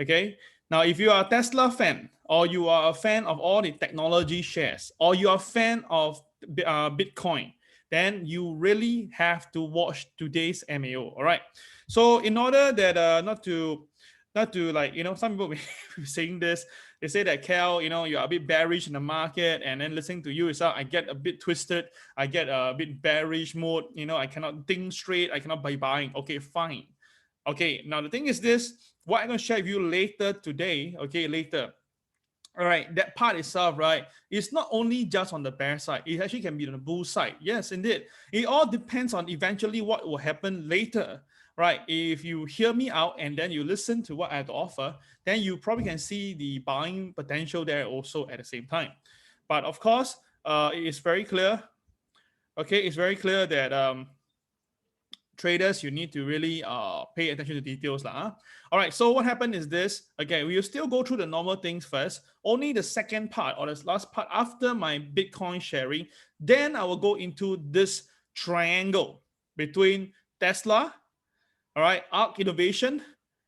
Okay. Now, if you are a Tesla fan, or you are a fan of all the technology shares, or you are a fan of Bitcoin, then you really have to watch today's MAO. All right. So in order that not to like, some people be saying this, they say that Kel, you're a bit bearish in the market, and then listening to you itself, I get a bit twisted, I get a bit bearish mode, I cannot think straight, I cannot buy buying. Okay, fine. Okay, now the thing is this, what I'm going to share with you later today, okay, later. All right, that part itself, right, it's not only just on the bear side, it actually can be on the bull side. Yes, indeed. It all depends on eventually what will happen later, right? If you hear me out and then you listen to what I have to offer, then you probably can see the buying potential there also at the same time. But of course, it is very clear, okay, it's very clear that traders, you need to really pay attention to details. All right, so what happened is this. Okay, we will still go through the normal things first. Only the second part or the last part after my Bitcoin sharing, then I will go into this triangle between Tesla, all right, ARKK Innovation,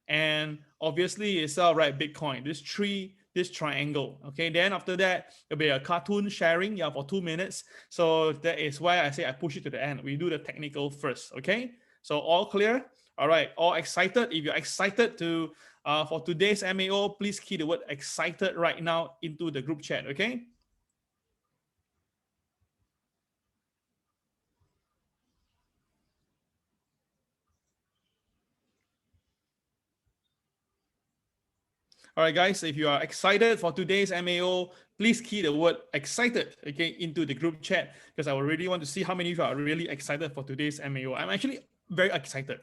and obviously itself, right, Bitcoin. This triangle. Okay, then after that, it'll be a cartoon sharing, yeah, for 2 minutes. So that is why I say I push it to the end. We do the technical first. Okay, so all clear? All right, all excited? If you're excited to for today's MAO, please key the word excited right now into the group chat. Okay. All right, guys, if you are excited for today's MAO, please key the word excited, okay, into the group chat, because I really want to see how many of you are really excited for today's MAO. I'm actually very excited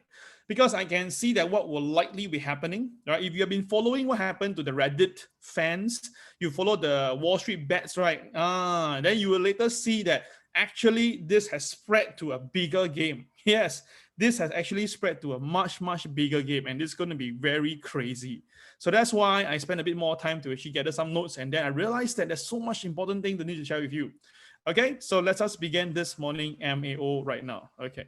because I can see that what will likely be happening, right? If you have been following what happened to the Reddit fans, you follow the Wall Street bets, right? Then you will later see that actually this has spread to a bigger game. Yes, this has actually spread to a much, much bigger game, and this is going to be very crazy. So that's why I spent a bit more time to actually gather some notes, and then I realized that there's so much important thing to need to share with you. Okay, so let us begin this morning MAO right now. Okay.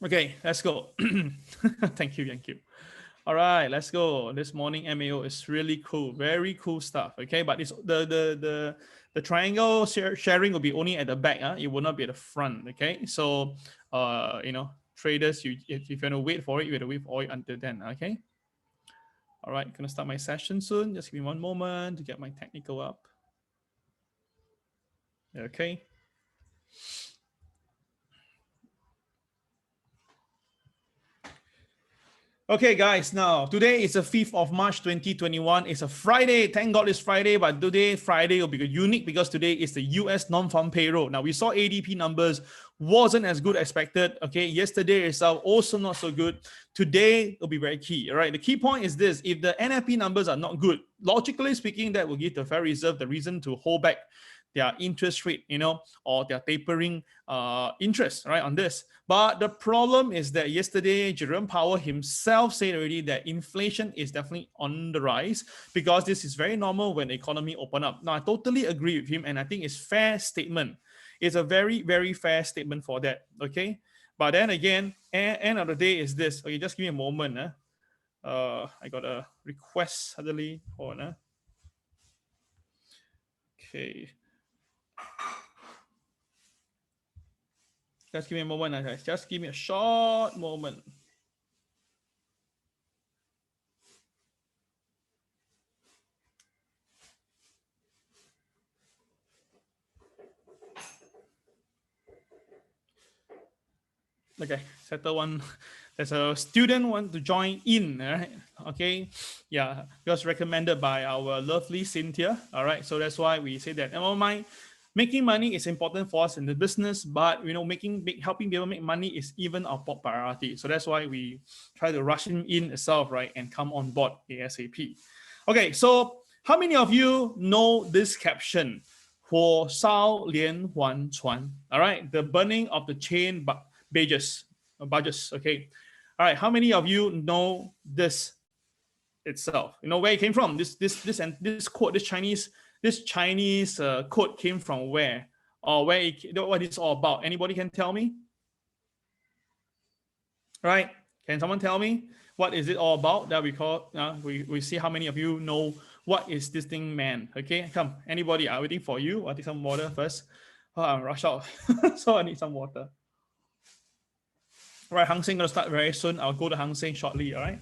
Okay, let's go. Thank you, thank you. All right, let's go. This morning MAO is really cool, very cool stuff. Okay, but it's the triangle sharing will be only at the back. It will not be at the front. Okay, so traders, if you want to wait for it, you have to wait for it until then. Okay. All right, gonna start my session soon. Just give me one moment to get my technical up. Okay. Okay, guys, now today is the 5th of March 2021. It's a Friday. Thank God it's Friday, but today, Friday will be unique because today is the US non-farm payroll. Now, we saw ADP numbers wasn't as good as expected. Okay, yesterday itself also not so good. Today will be very key. All right, the key point is this: if the NFP numbers are not good, logically speaking, that will give the Federal Reserve the reason to hold back their interest rate, or their tapering interest, right, on this. But the problem is that yesterday, Jerome Powell himself said already that inflation is definitely on the rise, because this is very normal when the economy open up. Now, I totally agree with him, and I think it's fair statement. It's a very, very fair statement for that, okay? But then again, end of the day is this. Okay, just give me a moment. I got a request suddenly. Hold on. Okay. Just give me a moment, guys. Just give me a short moment. Okay, settle one. There's a student want to join in, right? Okay, yeah, just recommended by our lovely Cynthia. All right, so that's why we say that. Never mind. Making money is important for us in the business, but helping people make money is even our top priority. So that's why we try to rush him in itself, right, and come on board ASAP. Okay, so how many of you know this caption? 火烧连环船. All right, the burning of the chain barges. Okay, all right. How many of you know this itself? You know where it came from? This quote, this Chinese quote came from where, or what it's all about? Anybody can tell me? Right? Can someone tell me what is it all about? That we call, we see how many of you know what is this thing, man. Okay, come, anybody, I'm waiting for you. I'll take some water first. Oh, I'm rush out. So I need some water. All right, Hang Seng gonna start very soon. I'll go to Hang Seng shortly, all right?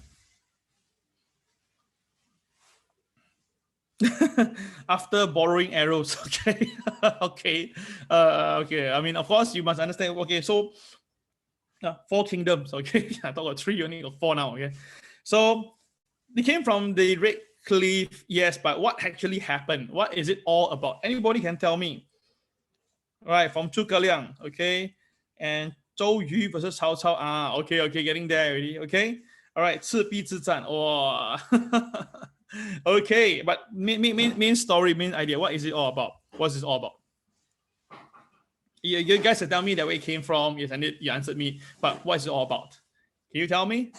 After borrowing arrows, okay. Okay. Okay, I mean, of course you must understand. Okay, so four kingdoms, okay. I thought three, you only got four now, okay. So they came from the Red Cliff, yes, but what actually happened? What is it all about? Anybody can tell me? All right, from Zhuge Liang, okay, and Zhou Yu versus Cao Cao. Ah, okay, okay, getting there already, okay. All right, 赤壁之战. Oh, okay, but main story, main idea. What is it all about? What's this all about? You guys tell me that where it came from. Yes, and you answered me. But what is it all about? Can you tell me?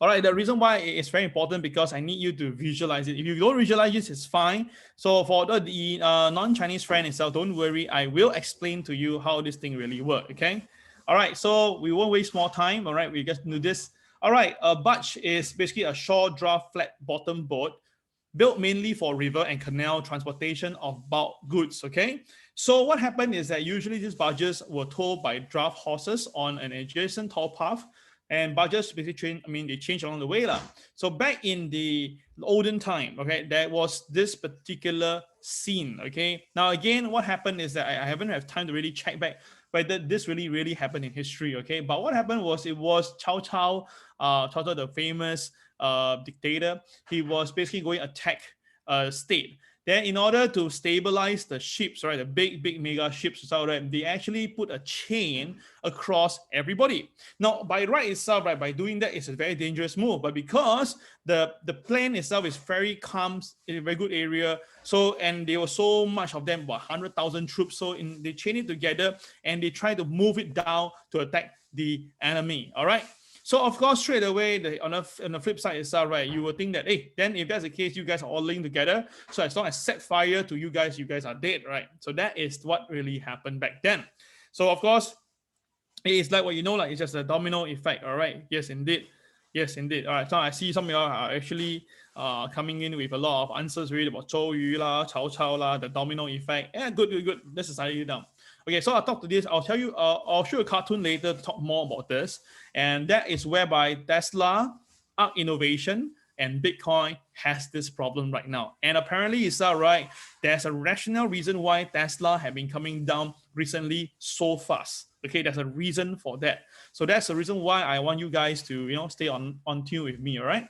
All right, the reason why it's very important because I need you to visualize it. If you don't visualize this, it's fine. So for the non-Chinese friend itself, don't worry. I will explain to you how this thing really works, okay? All right, so we won't waste more time. All right, we just do this. All right, a barge is basically a shore draft flat bottom boat built mainly for river and canal transportation of bulk goods, okay? So what happened is that usually these barges were towed by draft horses on an adjacent tow path, and barges basically they change along the way lah. So back in the olden time, okay, there was this particular scene, okay? Now again, what happened is that I haven't had time to really check back whether this really happened in history, okay? But what happened was it was Cao Cao, the famous dictator. He was basically going to attack a state. Then in order to stabilize the ships, right, the big mega ships, right, they actually put a chain across everybody. Now, by right itself, right, by doing that, it's a very dangerous move. But because the plan itself is very calm, in a very good area, so, and there were so much of them, about 100,000 troops, so they chain it together and they try to move it down to attack the enemy, all right? So of course, straight away, on the flip side itself, right, you would think that, hey, then if that's the case, you guys are all linked together. So as long as set fire to you guys are dead, right? So that is what really happened back then. So of course, it's like what you know, like it's just a domino effect, all right? Yes, indeed. Yes, indeed. All right, so I see some of you are actually coming in with a lot of answers really about Zhou Yu la, Cao Cao la, the domino effect. Yeah, good. Let's just you down. Okay, so I'll talk to this. I'll tell you, I'll show a cartoon later to talk more about this. And that is whereby Tesla, ARKK Innovation, and Bitcoin has this problem right now. And apparently it's right. There's a rational reason why Tesla have been coming down recently so fast. Okay, there's a reason for that. So that's the reason why I want you guys to, stay on tune with me, all right?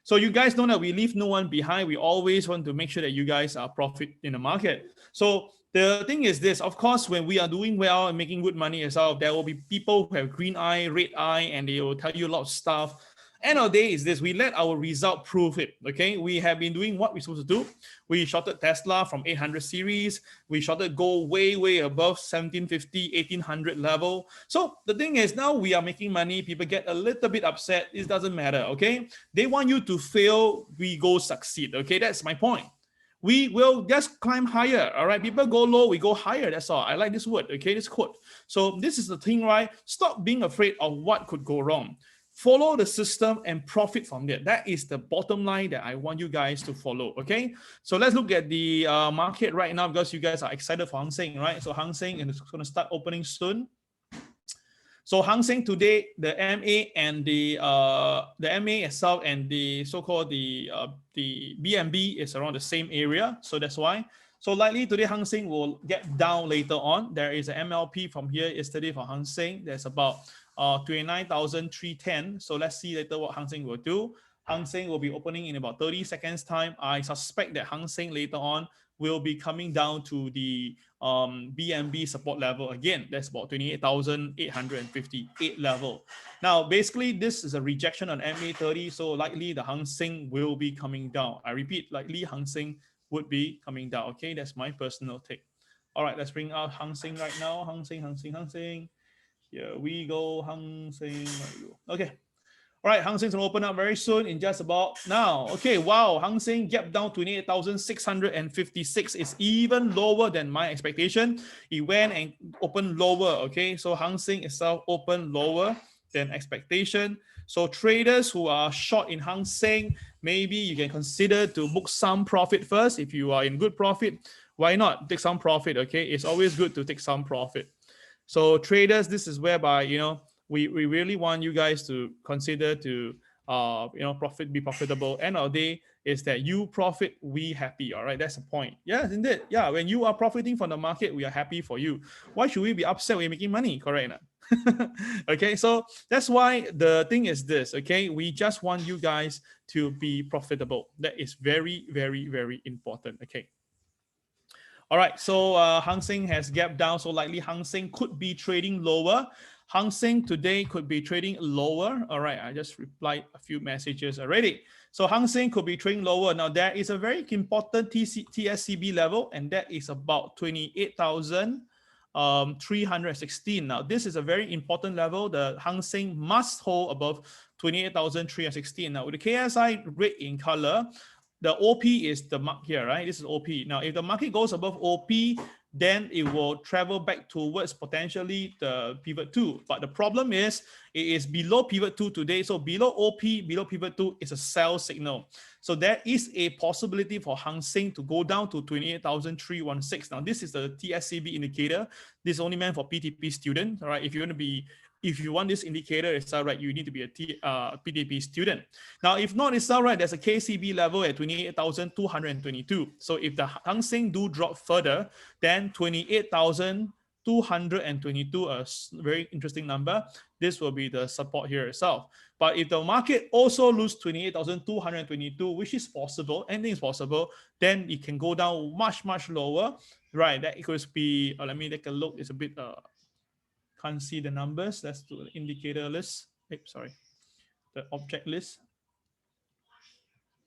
So you guys know that we leave no one behind. We always want to make sure that you guys are profit in the market. So the thing is this, of course, when we are doing well and making good money as well, there will be people who have green eye, red eye, and they will tell you a lot of stuff. End of the day is this, we let our result prove it, okay? We have been doing what we're supposed to do. We shorted Tesla from 800 series. We shorted gold way above 1750, 1800 level. So the thing is now we are making money. People get a little bit upset. It doesn't matter, okay? They want you to fail, we go succeed, okay? That's my point. We will just climb higher, all right? People go low, we go higher, that's all. I like this word, okay? This quote. So this is the thing, right? Stop being afraid of what could go wrong. Follow the system and profit from it. That is the bottom line that I want you guys to follow, okay? So let's look at the market right now because you guys are excited for Hang Seng, right? So Hang Seng is going to start opening soon. So Hang Seng today, the MA and the MA itself and the so-called the BNB is around the same area. So that's why. So likely today Hang Seng will get down later on. There is an MLP from here yesterday for Hang Seng. There's about 29,310. So let's see later what Hang Seng will do. Hang Seng will be opening in about 30 seconds time. I suspect that Hang Seng later on will be coming down to the BNB support level again. That's about 28,858 level. Now, basically, this is a rejection on MA30. So likely the Hang Seng will be coming down. I repeat, likely Hang Seng would be coming down. Okay, that's my personal take. All right, let's bring out Hang Seng right now. Hang Seng. Here we go, Hang Seng. Okay. All right, Hang Seng's gonna open up very soon in just about now. Okay, wow, Hang Seng gap down 28,656 is even lower than my expectation. It went and opened lower, okay? So Hang Seng itself opened lower than expectation. So traders who are short in Hang Seng, maybe you can consider to book some profit first. If you are in good profit, why not take some profit? Okay, it's always good to take some profit. So traders, this is whereby, you know, we really want you guys to consider to be profitable. End of the day is that you profit, we happy. All right, that's the point. Yes, indeed. Yeah, when you are profiting from the market, we are happy for you. Why should we be upset when you're making money? Correct. Okay, so that's why the thing is this. Okay, we just want you guys to be profitable. That is very, very, very important. Okay. All right, so Hang Seng has gapped down, so likely Hang Seng could be trading lower. Hang Seng today could be trading lower. All right, I just replied a few messages already. So Hang Seng could be trading lower. Now there is a very important TSCB level, and that is about 28,316. Now this is a very important level. The Hang Seng must hold above 28,316. Now with the KSI red in color, the OP is the mark here, right? This is OP. Now, if the market goes above OP, then it will travel back towards potentially the pivot 2. But the problem is it is below pivot 2 today. So below OP, below pivot 2 is a sell signal. So there is a possibility for Hang Seng to go down to 28,316. Now, this is the TSCB indicator. This is only meant for PTP students, all right? If you want this indicator itself, right, you need to be a PTP student. Now, if not itself, right, there's a KCB level at 28,222. So if the Hang Seng do drop further, then 28,222, a very interesting number, this will be the support here itself. But if the market also lose 28,222, which is possible, anything is possible, then it can go down much, much lower, right? That could be, let me take a look, it's a bit, can't see the numbers. Let's do the indicator list. Sorry, the object list.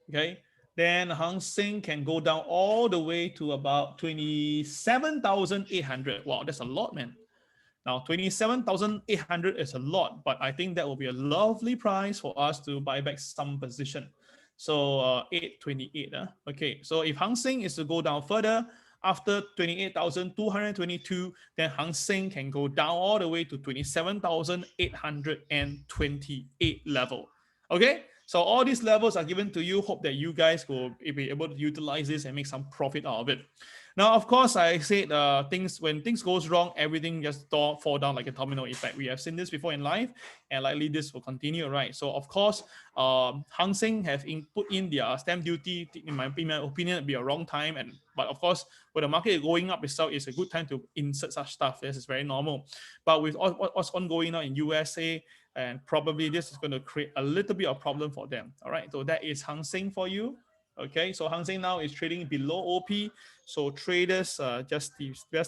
Okay, then Hang Seng can go down all the way to about 27,800. Wow, that's a lot, man. Now, 27,800 is a lot, but I think that will be a lovely price for us to buy back some position. So 828. Okay, so if Hang Seng is to go down further, after 28,222, then Hang Seng can go down all the way to 27,828 level. Okay, so all these levels are given to you. Hope that you guys will be able to utilize this and make some profit out of it. Now, of course, I said when things goes wrong, everything just fall down like a domino effect. We have seen this before in life, and likely this will continue, right? So, of course, Hang Seng have put in their stamp duty. In my opinion, it'd be a wrong time. But of course, when the market is going up itself, it's a good time to insert such stuff. This is very normal. But with what's ongoing now in USA, and probably this is going to create a little bit of problem for them. All right, so that is Hang Seng for you. Okay, so Hang Seng now is trading below OP. So traders, just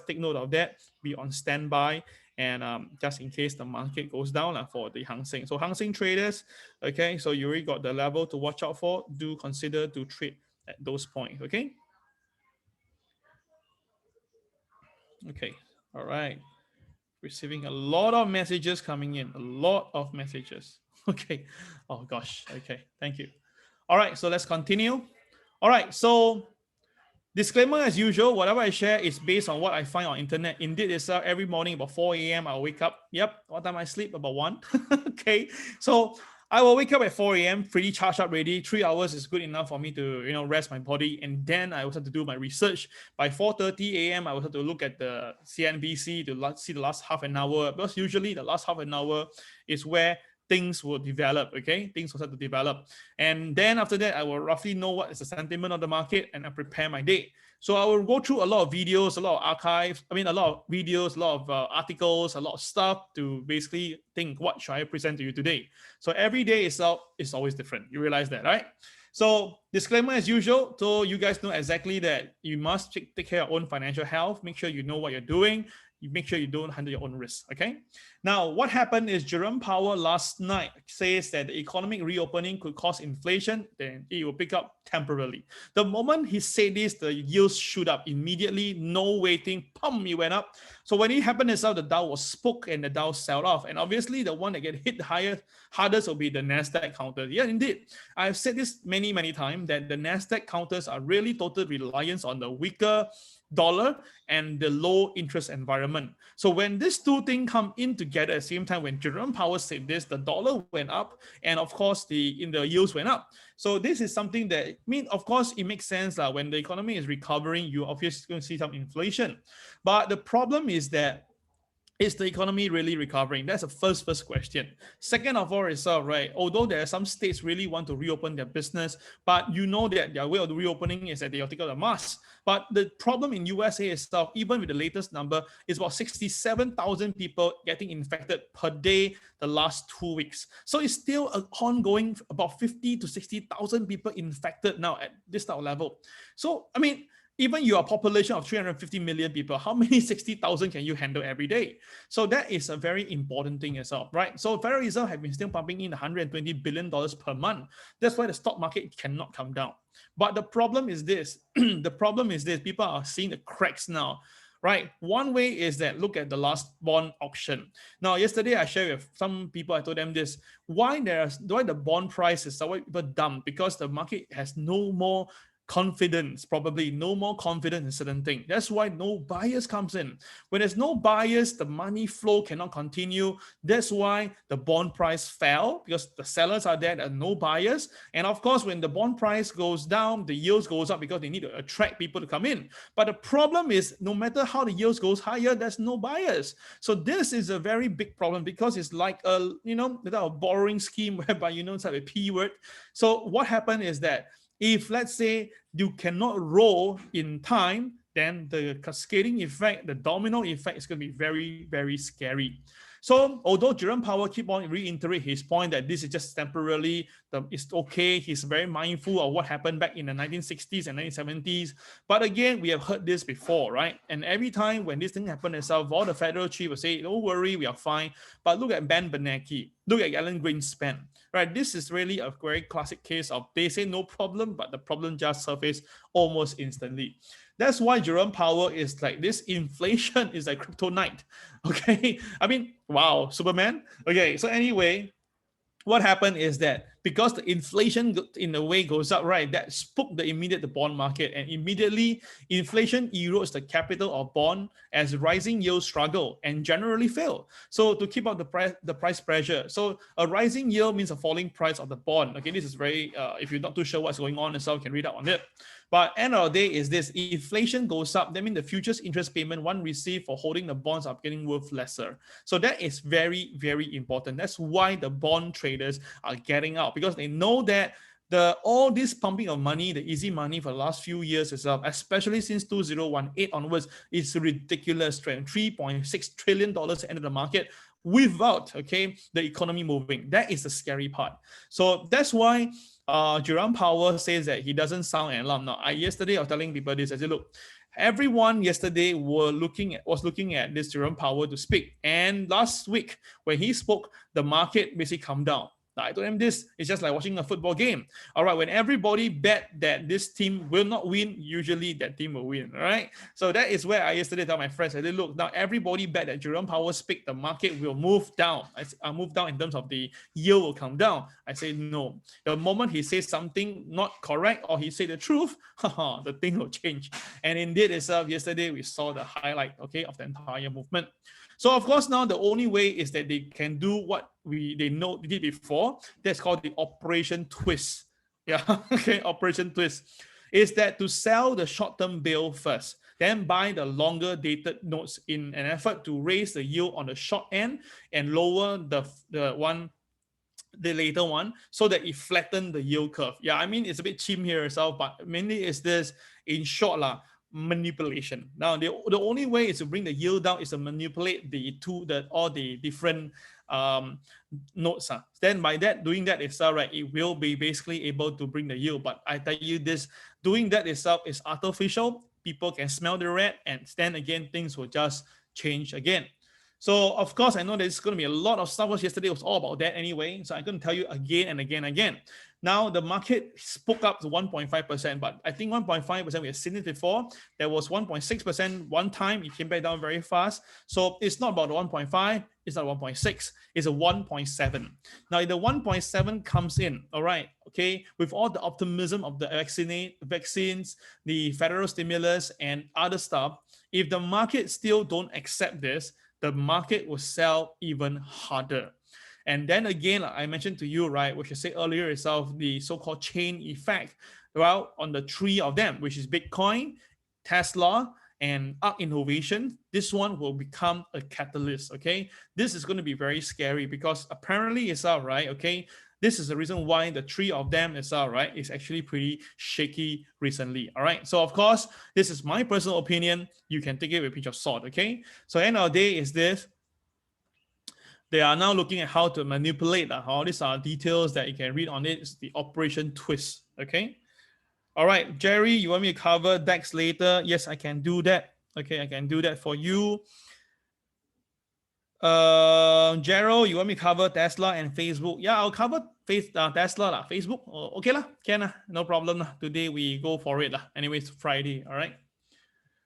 take note of that. Be on standby, and just in case the market goes down for the Hang Seng. So Hang Seng traders, okay, so you already got the level to watch out for. Do consider to trade at those points. Okay. Okay. All right. Receiving a lot of messages coming in. A lot of messages. Okay. Oh gosh. Okay. Thank you. All right. So let's continue. All right. So disclaimer as usual, whatever I share is based on what I find on internet. Indeed, it's every morning about 4 a.m. I'll wake up. Yep. What time I sleep? About 1. Okay. So I will wake up at 4 a.m. pretty charged up ready. 3 hours is good enough for me to rest my body. And then I also have to do my research. By 4:30 a.m. I also have to look at the CNBC to see the last half an hour. Because usually the last half an hour is where things will develop, okay? Things will start to develop. And then after that, I will roughly know what is the sentiment of the market and I prepare my day. So I will go through a lot of videos, a lot of archives, a lot of videos, a lot of articles, a lot of stuff to basically think, what should I present to you today? So every day itself is always different. You realize that, right? So disclaimer as usual, so you guys know exactly that you must take care of your own financial health. Make sure you know what you're doing. You make sure you don't handle your own risk, okay? Now, what happened is Jerome Powell last night says that the economic reopening could cause inflation, then it will pick up temporarily. The moment he said this, the yields shoot up immediately, no waiting, pum, it went up. So when it happened itself, the Dow was spooked and the Dow sold off. And obviously, the one that get hit hardest will be the Nasdaq counter. Yeah, indeed. I've said this many, many times that the Nasdaq counters are really total reliance on the weaker dollar and the low interest environment. So when these two things come in together, together at the same time when Jerome Powell said this, the dollar went up, and of course the yields went up. So this is something that, I mean, of course, it makes sense that when the economy is recovering, you obviously going to see some inflation. But the problem is that, is the economy really recovering? That's the first question. Second of all is, right, although there are some states really want to reopen their business, but you know that their way of reopening is that they take out the mask. But the problem in USA itself, even with the latest number, is about 67,000 people getting infected per day the last 2 weeks. So it's still an ongoing, about 50 to 60,000 people infected now at this type of level. So, I mean, even your population of 350 million people, how many 60,000 can you handle every day? So that is a very important thing as well, right? So Federal Reserve have been still pumping in $120 billion per month. That's why the stock market cannot come down. But the problem is this, people are seeing the cracks now, right? One way is that look at the last bond auction. Now, yesterday I shared with some people, I told them this, why the bond price is so dumb, because the market has no more confidence, probably no more confidence in certain things. That's why no buyers comes in. When there's no buyers, the money flow cannot continue. That's why the bond price fell, because the sellers are there and no buyers. And of course, when the bond price goes down, the yields goes up because they need to attract people to come in. But the problem is, no matter how the yields goes higher, there's no buyers. So this is a very big problem, because it's like a borrowing scheme whereby it's like a P word. So what happened is that, if let's say you cannot roll in time, then the cascading effect, the domino effect is going to be very, very scary. So although Jerome Powell keep on reiterate his point that this is just temporarily, it's okay, he's very mindful of what happened back in the 1960s and 1970s. But again, we have heard this before, right? And every time when this thing happened itself, all the federal chief will say, don't worry, we are fine. But look at Ben Bernanke, look at Alan Greenspan, right? This is really a very classic case of they say no problem, but the problem just surfaced almost instantly. That's why Jerome Powell is like, this inflation is like kryptonite. Okay. I mean, wow, Superman. Okay. So anyway, what happened is that because the inflation in a way goes up, right, that spooked the bond market, and immediately inflation erodes the capital of bond as rising yields struggle and generally fail. So to keep up the price pressure, so a rising yield means a falling price of the bond. Okay, this is very, if you're not too sure what's going on and so you can read up on it. But end of the day is this, inflation goes up, that means the futures interest payment one received for holding the bonds are getting worth lesser. So that is very, very important. That's why the bond traders are getting out, because they know that all this pumping of money, the easy money for the last few years itself, especially since 2018 onwards, is ridiculous. $3.6 trillion entered the market without the economy moving. That is the scary part. So that's why Jerome Powell says that he doesn't sound an alarm. Now, yesterday I was telling people this. I said, look, everyone yesterday was looking at this Jerome Powell to speak. And last week, when he spoke, the market basically calmed down. I told him this, it's just like watching a football game. All right, when everybody bet that this team will not win, usually that team will win, all right? So that is where I yesterday told my friends, I said, look, now everybody bet that Jerome Powell speak, the market will move down. I move down in terms of the yield will come down. I say, no. The moment he says something not correct or he say the truth, the thing will change. And indeed itself, yesterday we saw the highlight, of the entire movement. So of course, now the only way is that they can do what they did before. That's called the Operation Twist. Yeah, Operation Twist is that to sell the short-term bill first, then buy the longer dated notes in an effort to raise the yield on the short end and lower the later one, so that it flatten the yield curve. Yeah, I mean, it's a bit cheap here itself, but mainly is this, in short, manipulation. Now, the only way is to bring the yield down is to manipulate all the different notes. Then by doing that itself, right, it will be basically able to bring the yield. But I tell you this, doing that itself is artificial. People can smell the red, and then again, things will just change again. So of course, I know there's going to be a lot of stuff. Yesterday was all about that anyway. So I'm going to tell you again and again and again. Now the market spoke up to 1.5%, but I think 1.5%, we have seen it before. There was 1.6% one time, it came back down very fast. So it's not about the 1.5, it's not 1.6, it's a 1.7. Now if the 1.7 comes in, all right, with all the optimism of the vaccines, the federal stimulus and other stuff, if the market still don't accept this, the market will sell even harder. And then again, like I mentioned to you, right, which I said earlier itself, the so-called chain effect, well, on the three of them, which is Bitcoin, Tesla, and ARKK Innovation, this one will become a catalyst, okay? This is going to be very scary because apparently itself, right, okay, this is the reason why the three of them itself, right, is actually pretty shaky recently, all right? So of course, this is my personal opinion. You can take it with a pinch of salt, okay? So end of the day is this. They are now looking at how to manipulate. All these are details that you can read on it. It's the operation twist, okay? All right, Jerry, you want me to cover DEX later? Yes, I can do that. Okay, I can do that for you. Gerald, you want me to cover Tesla and Facebook? Yeah, I'll cover Tesla lah. Facebook, okay lah, can lah, no problem lah. Today we go for it lah. Anyways, Friday, all right.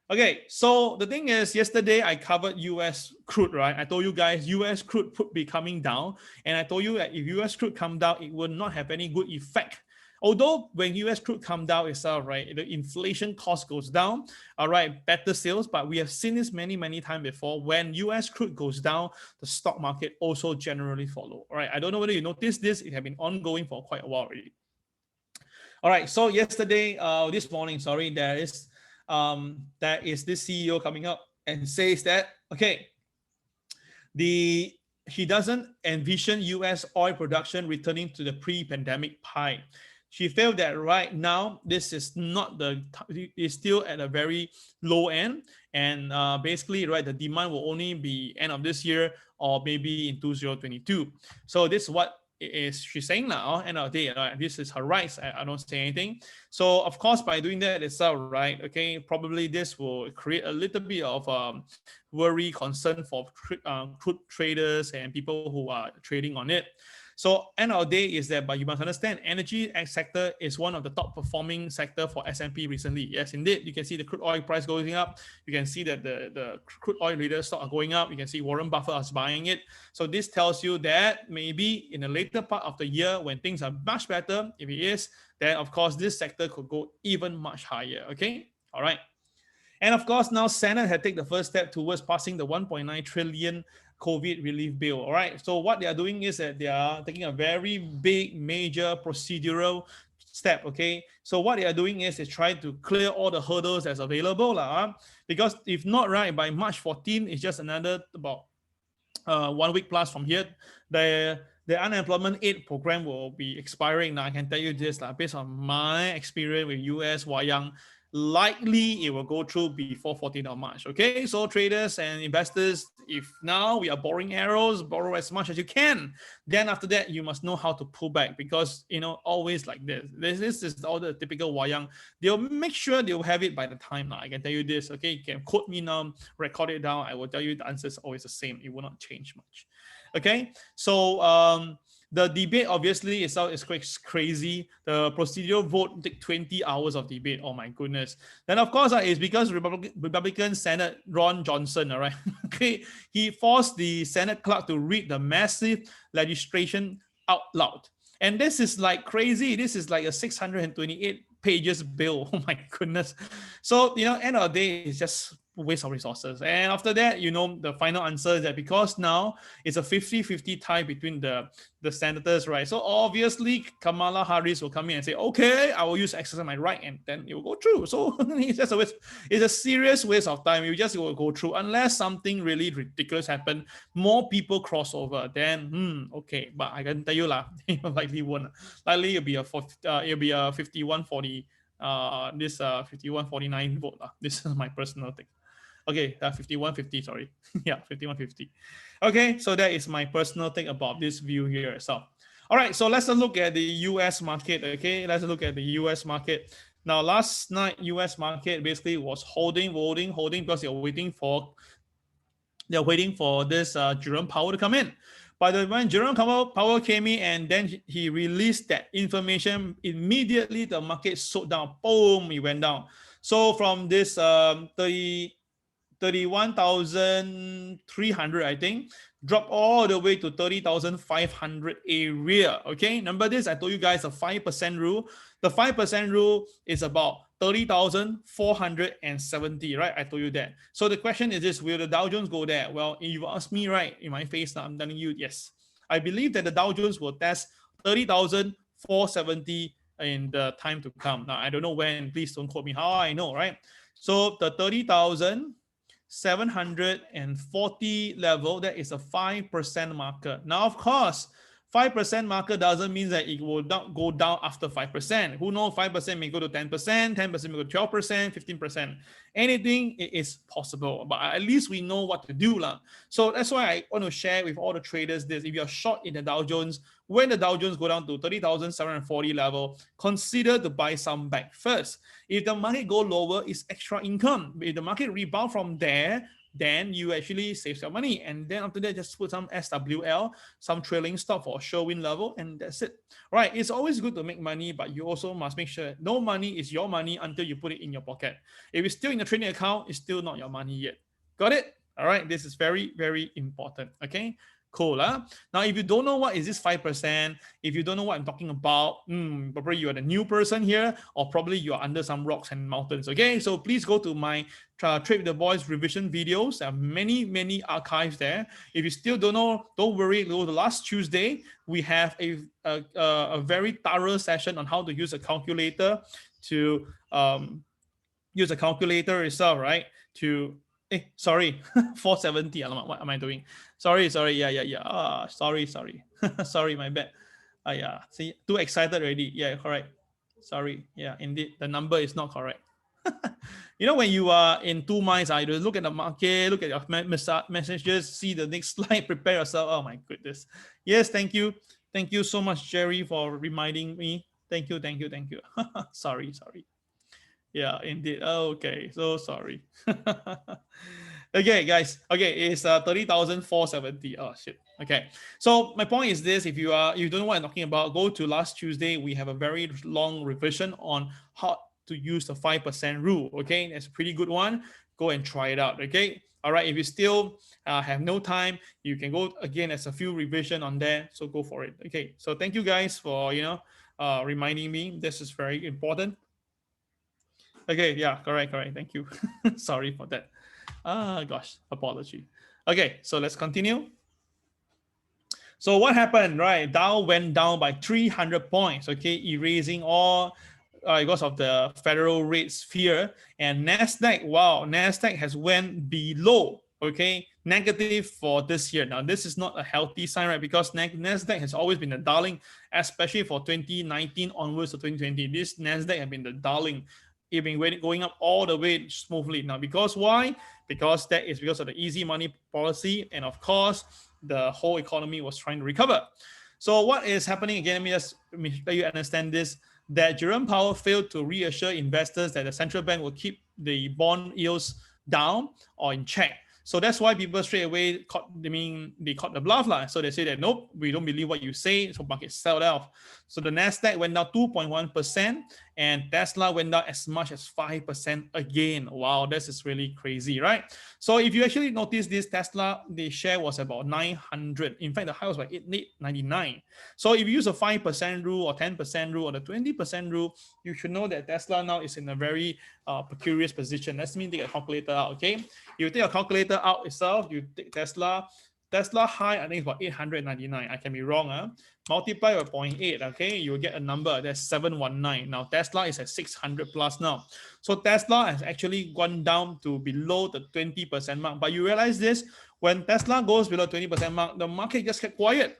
Okay, so the thing is, yesterday I covered US crude, right? I told you guys US crude could be coming down, and I told you that if US crude come down, it will not have any good effect. Although when US crude come down itself, right, the inflation cost goes down, all right, better sales, but we have seen this many, many times before. When US crude goes down, the stock market also generally follow, all right? I don't know whether you noticed this. It has been ongoing for quite a while already. All right, so yesterday, this morning, sorry, there is this CEO coming up and says that, okay, he doesn't envision US oil production returning to the pre-pandemic high. She felt that right now, this is not it's still at a very low end. And basically, right, the demand will only be end of this year or maybe in 2022. So this is what she's saying now, end of the day, right? This is her rights. I don't say anything. So of course, by doing that itself, right, okay, probably this will create a little bit of worry, concern for crude traders and people who are trading on it. So end of the day is that, but you must understand, energy sector is one of the top performing sector for S&P recently. Yes, indeed, you can see the crude oil price going up. You can see that the crude oil leaders stock are going up. You can see Warren Buffett is buying it. So this tells you that maybe in the later part of the year, when things are much better, if it is, then of course this sector could go even much higher. Okay, all right. And of course, now Senate had taken the first step towards passing the 1.9 trillion COVID relief bill. All right. So what they are doing is that they are taking a very big, major procedural step. Okay. So what they are doing is they try to clear all the hurdles that's available. Because if not, right, by March 14, it's just another about 1 week plus from here. The unemployment aid program will be expiring. Now I can tell you this, based on my experience with US Wayang, likely it will go through before 14th of March. Okay, so traders and investors, if now we are borrowing arrows, borrow as much as you can. Then after that, you must know how to pull back, because always like this. This is all the typical Wayang. They'll make sure they'll have it by the time. Now I can tell you this. Okay, you can quote me now, record it down. I will tell you the answer is always the same. It will not change much. Okay, so the debate obviously is crazy. The procedural vote take 20 hours of debate. Oh my goodness. Then of course it's because Republican Senate Ron Johnson, all right, okay, he forced the Senate clerk to read the massive legislation out loud. And this is like crazy. This is like a 628 pages bill. Oh my goodness. So, end of the day, it's just waste of resources. And after that, the final answer is that because now it's a 50-50 tie between the senators, right? So obviously Kamala Harris will come in and say, okay, I will exercise my right, and then it will go through. So it's just it's a serious waste of time. You just will go through unless something really ridiculous happen, more people cross over, then okay. But I can tell you likely won't. Likely it'll be a 51-40 this 51-49 vote. This is my personal thing. Okay, 51-50, sorry. Yeah, 51-50. Okay, so that is my personal thing about this view here. So, all right, so let's look at the US market. Okay, let's look at the US market. Now, last night, US market basically was holding because they're waiting for this Jerome Powell to come in. But when Jerome Powell came in and then he released that information, immediately the market sold down. Boom, it went down. So from this 31,300, I think, dropped all the way to 30,500 area. Okay, remember this? I told you guys a 5% rule. The 5% rule is about 30,470, right? I told you that. So the question is this, will the Dow Jones go there? Well, if you ask me, right, in my face now, I'm telling you, yes. I believe that the Dow Jones will test 30,470 in the time to come. Now, I don't know when, please don't quote me how I know, right? So the 30,740 level, that is a 5% marker. Now, of course, 5% marker doesn't mean that it will not go down after 5%. Who knows, 5% may go to 10%, 10% may go to 12%, 15%. Anything is possible, but at least we know what to do. So that's why I want to share with all the traders this. If you're short in the Dow Jones, when the Dow Jones go down to 30,740 level, consider to buy some back first. If the market go lower, it's extra income. If the market rebound from there, then you actually save your money. And then after that, just put some SWL, some trailing stop for show win level, and that's it. Right? It's always good to make money, but you also must make sure no money is your money until you put it in your pocket. If it's still in the trading account, it's still not your money yet. Got it? All right. This is very, very important. Okay. Cool. Now, if you don't know what is this 5%, if you don't know what I'm talking about, probably you are the new person here, or probably you are under some rocks and mountains. Okay, so please go to my Trade with the Boys revision videos. There are many, many archives there. If you still don't know, don't worry. Go to last Tuesday, we have a very thorough session on how to use a calculator to use a calculator itself, right? To sorry, 470. What am I doing? Sorry. Yeah. Sorry. Sorry, my bad. Yeah. See, too excited already. Yeah, correct. Sorry. Yeah, indeed, the number is not correct. You know, when you are in two minds, either look at the market, look at your messages, see the next slide, prepare yourself. Oh my goodness. Yes, thank you. Thank you so much, Jerry, for reminding me. Thank you. Sorry. Yeah, indeed. Okay, so sorry. Okay, guys. Okay, it's 30,470. Oh shit. Okay. So my point is this: if you don't know what I'm talking about, go to last Tuesday. We have a very long revision on how to use the 5% rule. Okay, that's a pretty good one. Go and try it out. Okay. All right. If you still have no time, you can go again. There's a few revision on there. So go for it. Okay. So thank you guys for reminding me. This is very important. Okay, yeah, correct. Thank you. Sorry for that. Gosh, apology. Okay, so let's continue. So what happened, right? Dow went down by 300 points, okay, erasing all because of the federal rates fear. And Nasdaq, wow, Nasdaq has went below, okay, negative for this year. Now, this is not a healthy sign, right? Because Nasdaq has always been a darling, especially for 2019 onwards to 2020. This Nasdaq has been the darling. It's been going up all the way smoothly. Now, because why? Because that is because of the easy money policy. And of course, the whole economy was trying to recover. So what is happening again? Let me let you understand this, that Jerome Powell failed to reassure investors that the central bank will keep the bond yields down or in check. So that's why people straight away caught the bluff. So they say that, nope, we don't believe what you say. So market sold off. So the Nasdaq went down 2.1% and Tesla went down as much as 5% again. Wow, this is really crazy, right? So if you actually notice this, Tesla, the share was about 900. In fact, the high was about 899. So if you use a 5% rule or 10% rule or the 20% rule, you should know that Tesla now is in a very precarious position. Let's take a calculator out, okay? You take a calculator out itself, you take Tesla high, I think it's about 899. I can be wrong. Multiply by 0.8, okay? You'll get a number that's 719. Now, Tesla is at 600 plus now. So Tesla has actually gone down to below the 20% mark. But you realize this, when Tesla goes below 20% mark, the market just kept quiet.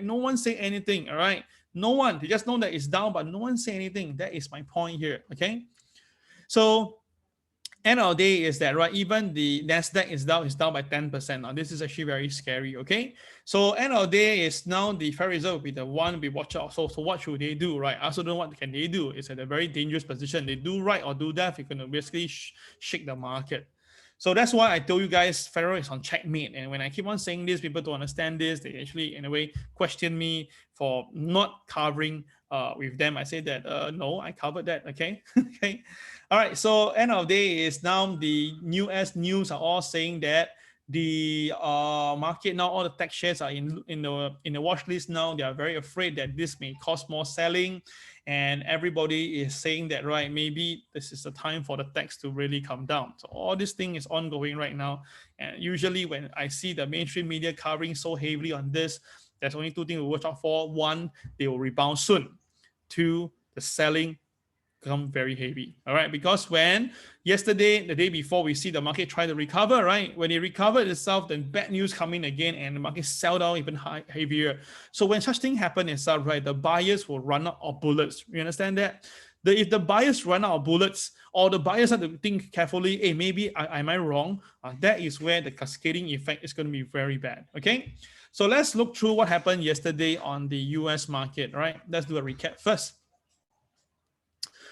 No one say anything, all right? No one. They just know that it's down, but no one say anything. That is my point here, okay? So end of the day is that, right, even the Nasdaq is down by 10%. Now, this is actually very scary, okay? So end of the day is now the Federal Reserve will be the one we watch out. So what should they do, right? I also don't know what can they do. It's at a very dangerous position. They do right or do left, you're going to basically shake the market. So that's why I told you guys Federal is on checkmate. And when I keep on saying this, people don't understand this. They actually, in a way, question me for not covering with them. I say that, no, I covered that, okay? Okay. All right, so end of the day is now the US news are all saying that the market now, all the tech shares are in the watch list now. They are very afraid that this may cause more selling, and everybody is saying that, right, maybe this is the time for the techs to really come down. So all this thing is ongoing right now, and usually when I see the mainstream media covering so heavily on this, there's only two things to watch out for. One, they will rebound soon. Two, the selling become very heavy. All right, because when yesterday, the day before, we see the market try to recover, right? When it recovered itself, then bad news coming again, and the market sell down even heavier. So when such thing happen itself, right, the buyers will run out of bullets. You understand that? If the buyers run out of bullets, or the buyers have to think carefully, hey, maybe am I wrong? That is where the cascading effect is going to be very bad. Okay, so let's look through what happened yesterday on the US market. All right, let's do a recap first.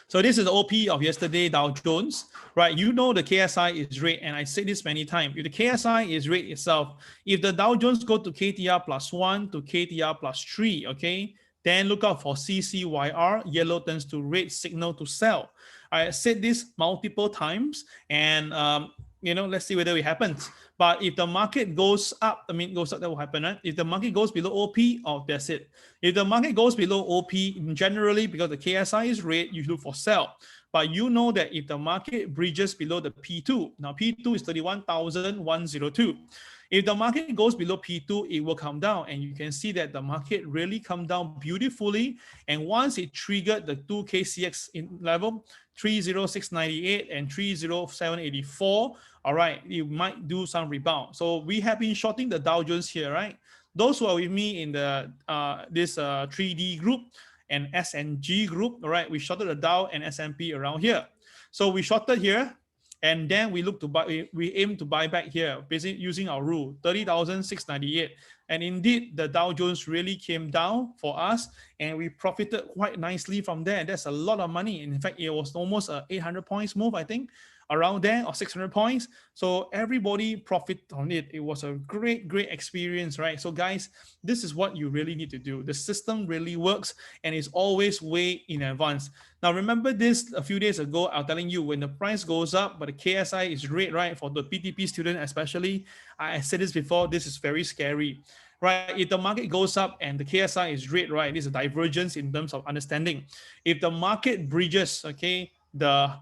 So this is the OP of yesterday, Dow Jones, right? You know the KSI is red, and I said this many times. If the KSI is red itself, if the Dow Jones go to KTR +1 to KTR +3, okay, then look out for CCYR, yellow turns to red, signal to sell. I said this multiple times, and let's see whether it happens. But if the market goes up, goes up, that will happen, right? If the market goes below OP, oh, that's it. If the market goes below OP, generally, because the KSI is red, you look for sell. But you know that if the market bridges below the P2, now P2 is 31,102. If the market goes below P2, it will come down, and you can see that the market really come down beautifully. And once it triggered the 2KCX level, 30698 and 30784, all right, you might do some rebound. So we have been shorting the Dow Jones here, right? Those who are with me in the this 3D group and SNG group, all right, we shorted the Dow and S&P around here. So we shorted here, and then we look to buy. We aim to buy back here, basically using our rule 30,698. And indeed, the Dow Jones really came down for us, and we profited quite nicely from there. That's a lot of money. In fact, it was almost a 800 points move, I think, around there, or 600 points. So everybody profit on it. It was a great experience, right? So guys, this is what you really need to do. The system really works, and it's always way in advance. Now, remember this a few days ago, I was telling you, when the price goes up, but the KSI is red, right? For the PTP student especially, I said this before, this is very scary, right? If the market goes up and the KSI is red, right, this is a divergence in terms of understanding. If the market bridges, okay, the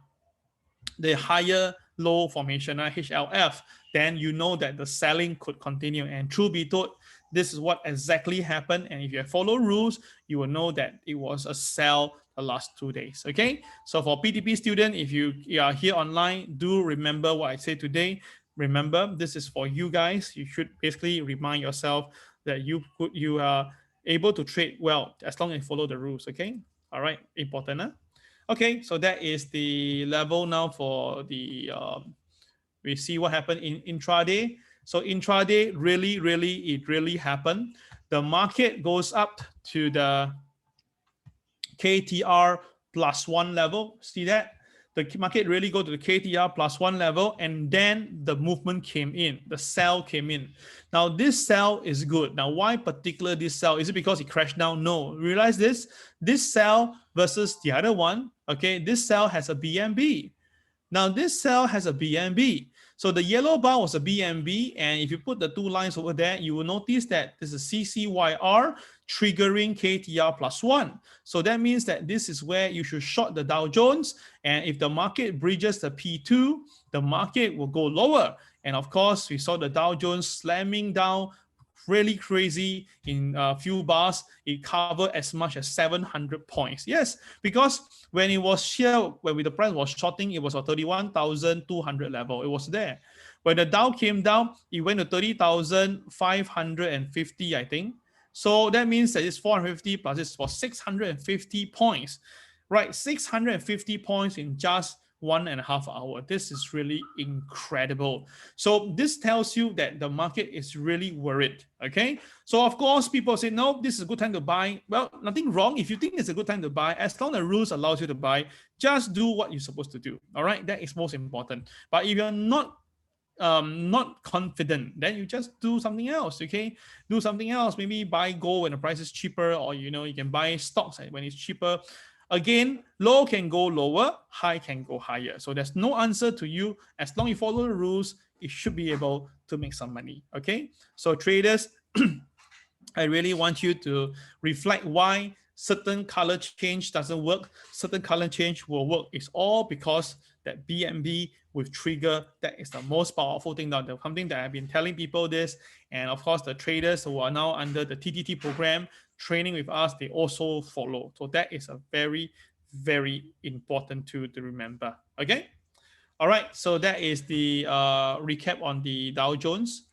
higher low formation, HLF, then you know that the selling could continue. And truth be told, this is what exactly happened. And if you follow rules, you will know that it was a sell the last 2 days. Okay, so for PTP student, if you are here online, do remember what I said today. Remember, this is for you guys. You should basically remind yourself that you are able to trade well as long as you follow the rules. Okay, all right, important, huh? Okay, so that is the level now for the, we see what happened in intraday. So intraday, it really happened. The market goes up to the KTR +1 level. See that? The market really go to the KTR +1 level, and then the movement came in. The sell came in. Now, this sell is good. Now, why particular this sell? Is it because it crashed down? No. Realize this. This sell versus the other one, okay, this sell has a BNB. Now, this sell has a BNB. So the yellow bar was a BNB, and if you put the two lines over there, you will notice that this is CCYR triggering KTR +1. So that means that this is where you should short the Dow Jones, and if the market bridges the P2, the market will go lower. And of course, we saw the Dow Jones slamming down really crazy in a few bars. It covered as much as 700 points. Yes, because when it was here, when the price was shorting, it was a 31,200 level. It was there. When the Dow came down, it went to 30,550, I think. So that means that it's 450 plus it's for 650 points, right? 650 points in just 1.5 hours. This is really incredible. So this tells you that the market is really worried. Okay. So of course, people say, no, this is a good time to buy. Well, nothing wrong. If you think it's a good time to buy, as long as the rules allows you to buy, just do what you're supposed to do. All right. That is most important. But if you're not confident, then you just do something else. Okay, do something else. Maybe buy gold when the price is cheaper, or you can buy stocks when it's cheaper. Again, low can go lower, high can go higher. So there's no answer to you. As long as you follow the rules, it should be able to make some money. Okay, so traders, I really want you to reflect why certain color change doesn't work, certain color change will work. It's all because that BNB with trigger, that is the most powerful thing. Now, something that I've been telling people this, and of course the traders who are now under the TTT program training with us, they also follow. So that is a very, very important tool to remember. Okay. All right. So that is the recap on the Dow Jones.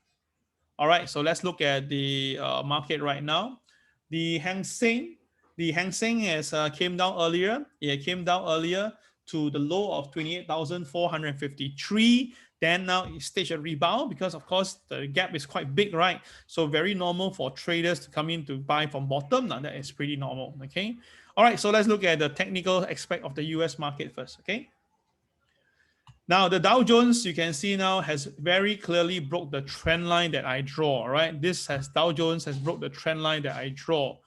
All right, so let's look at the market right now. The Hang Seng has came down earlier. It came down earlier to the low of 28,453. Then now it staged a rebound because of course the gap is quite big, right? So very normal for traders to come in to buy from bottom. Now that is pretty normal. Okay. All right, so let's look at the technical aspect of the US market first. Okay. Now, the Dow Jones, you can see now, has very clearly broke the trend line that I draw, right? Dow Jones has broke the trend line that I draw.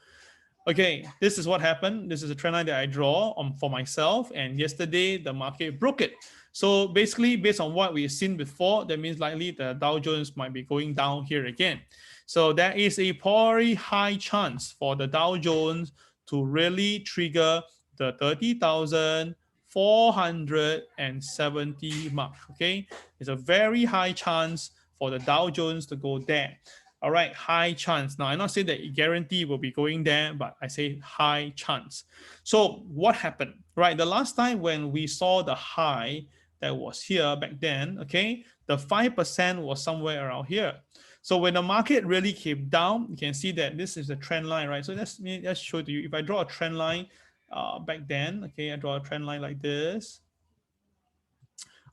Okay, this is what happened. This is a trend line that I draw for myself. And yesterday, the market broke it. So basically, based on what we've seen before, that means likely the Dow Jones might be going down here again. So there is a very high chance for the Dow Jones to really trigger the 30,470 mark. Okay, it's a very high chance for the Dow Jones to go there. All right, high chance. Now, I'm not saying that it guarantee will be going there, but I say high chance. So what happened, right? The last time when we saw the high that was here back then, okay, the 5% was somewhere around here. So when the market really came down, you can see that this is the trend line, right? So let's show to you. If I draw a trend line back then, okay, I draw a trend line like this.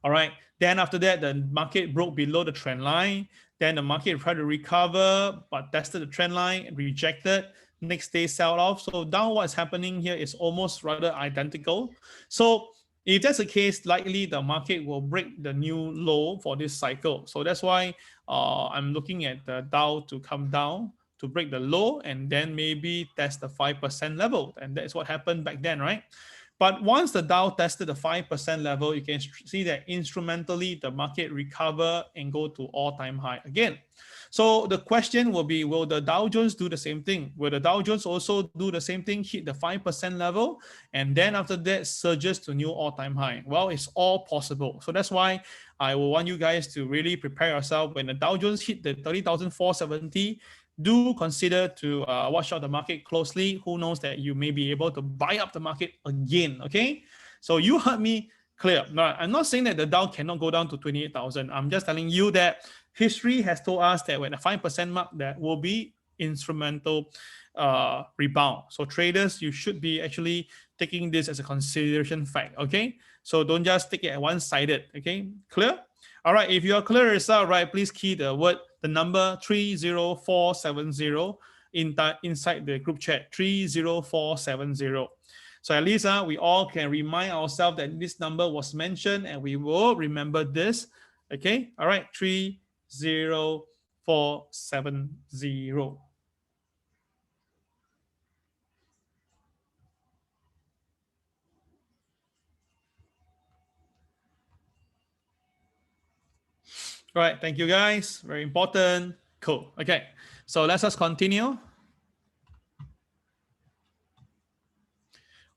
All right, then after that, the market broke below the trend line. Then the market tried to recover, but tested the trend line, rejected. Next day, sell off. So now what's happening here is almost rather identical. So if that's the case, likely the market will break the new low for this cycle. So that's why I'm looking at the Dow to come down to break the low and then maybe test the 5% level. And that's what happened back then, right? But once the Dow tested the 5% level, you can see that instrumentally the market recover and go to all-time high again. So the question will be, will the Dow Jones do the same thing? Will the Dow Jones also do the same thing, hit the 5% level, and then after that surges to new all-time high? Well, it's all possible. So that's why I will want you guys to really prepare yourself when the Dow Jones hit the 30,470. Do consider to watch out the market closely. Who knows that you may be able to buy up the market again, okay? So you heard me clear. Now, I'm not saying that the Dow cannot go down to 28,000. I'm just telling you that history has told us that when the 5% mark, that will be instrumental rebound. So traders, you should be actually taking this as a consideration fact, okay? So don't just take it one-sided, okay? Clear? All right, if you are clear yourself, right, please key the number 30470 inside the group chat, 30470. So at least we all can remind ourselves that this number was mentioned and we will remember this. Okay, all right, 30470. All right, thank you guys. Very important. Cool. Okay, so let's just continue.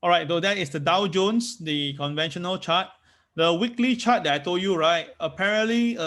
All right, though that is the Dow Jones, the conventional chart. The weekly chart that I told you, right? Apparently,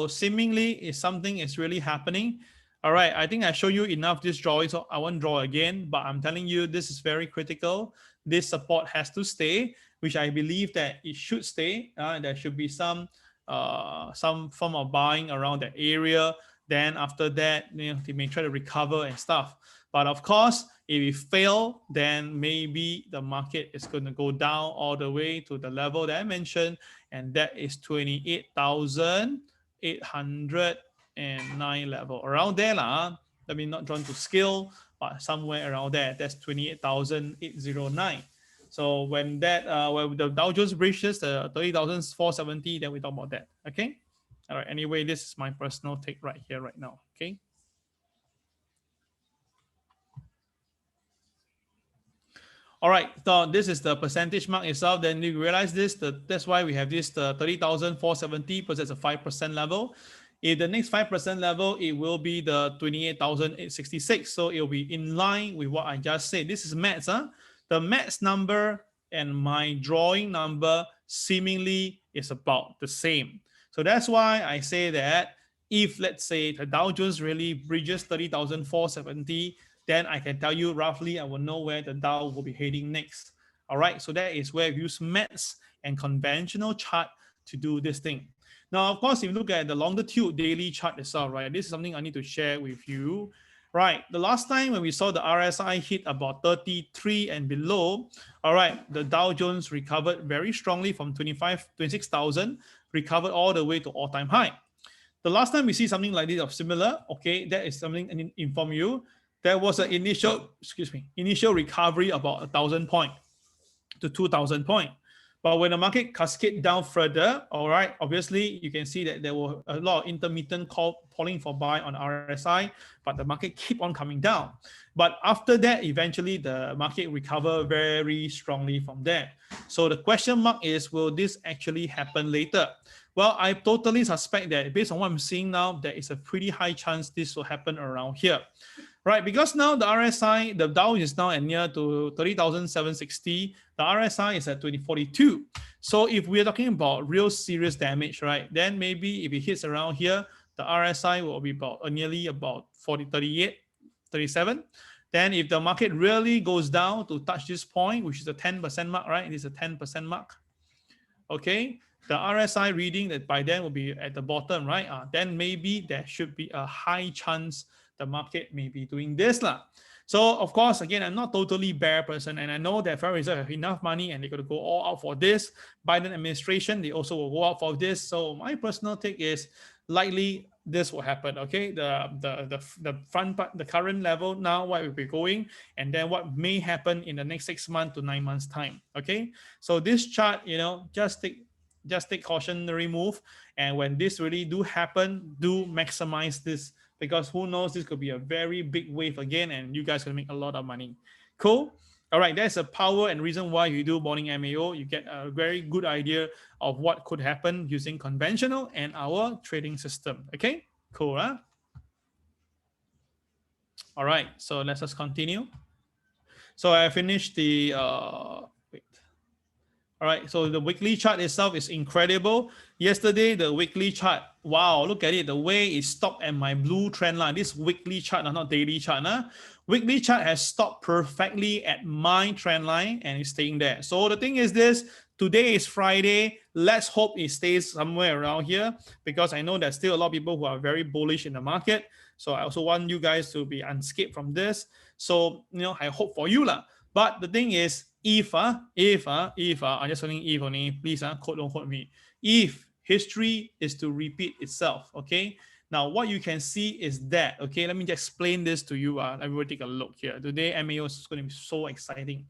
seemingly, is something is really happening. All right, I think I showed you enough this drawing, so I won't draw again. But I'm telling you, this is very critical. This support has to stay, which I believe that it should stay. There should be some form of buying around that area. Then after that, they may try to recover and stuff. But of course, if it fail, then maybe the market is going to go down all the way to the level that I mentioned, and that is 28,809 level. Around there, I mean, not drawn to scale, but somewhere around there. That's 28,809. So when that when the Dow Jones breaches the 30,470, then we talk about that. Okay. All right. Anyway, this is my personal take right here, right now. Okay. All right, so this is the percentage mark itself. Then you realize this, that's why we have this 30,470 because it's a 5% level. If the next 5% level, it will be the 28,866. So it will be in line with what I just said. This is maths. Huh? The maths number and my drawing number seemingly is about the same. So that's why I say that if, let's say, the Dow Jones really bridges 30,470, then I can tell you roughly, I will know where the Dow will be heading next. All right, so that is where we use maths and conventional chart to do this thing. Now, of course, if you look at the longitude daily chart itself, right, this is something I need to share with you. Right, the last time when we saw the RSI hit about 33 and below, all right, the Dow Jones recovered very strongly from 26,000, recovered all the way to all-time high. The last time we see something like this or similar, okay, that is something I inform you. There was an initial recovery about 1,000 point to 2,000 point. But when the market cascade down further, all right, obviously you can see that there were a lot of intermittent calling for buy on RSI, but the market keep on coming down. But after that, eventually the market recover very strongly from there. So the question mark is, will this actually happen later? Well, I totally suspect that based on what I'm seeing now, there is a pretty high chance this will happen around here. Right, because now the RSI, the Dow is now at near to 30,760. The RSI is at 2042. So if we're talking about real serious damage, right, then maybe if it hits around here, the RSI will be nearly about 38, 37. Then if the market really goes down to touch this point, which is a 10% mark, right? It is a 10% mark. Okay, the RSI reading that by then will be at the bottom, right? Then maybe there should be a high chance the market may be doing this lah. So of course, again, I'm not totally bear person, and I know that Federal Reserve have enough money and they're going to go all out for this. Biden administration, they also will go out for this. So my personal take is likely this will happen. Okay, the front part, the current level now, what will be going, and then what may happen in the next 6 months to 9 months time. Okay, so this chart, you know, just take cautionary move, and when this really do happen, do maximize this. Because who knows, this could be a very big wave again and you guys can make a lot of money. Cool. All right, that's a power and reason why you do morning MAO. You get a very good idea of what could happen using conventional and our trading system. Okay, cool, huh? All right, so let's just continue. So I finished the all right, so the weekly chart itself is incredible. Yesterday, the weekly chart, wow, look at it. The way it stopped at my blue trend line. This weekly chart, not daily chart. Weekly chart has stopped perfectly at my trend line and it's staying there. So the thing is this, today is Friday. Let's hope it stays somewhere around here because I know there's still a lot of people who are very bullish in the market. So I also want you guys to be unscathed from this. So, you know, I hope for you lah. But the thing is, if I'm just saying if only, please don't quote me. If history is to repeat itself, okay? Now, what you can see is that, okay, let me just explain this to you. Everybody take a look here. Today, MAO is going to be so exciting.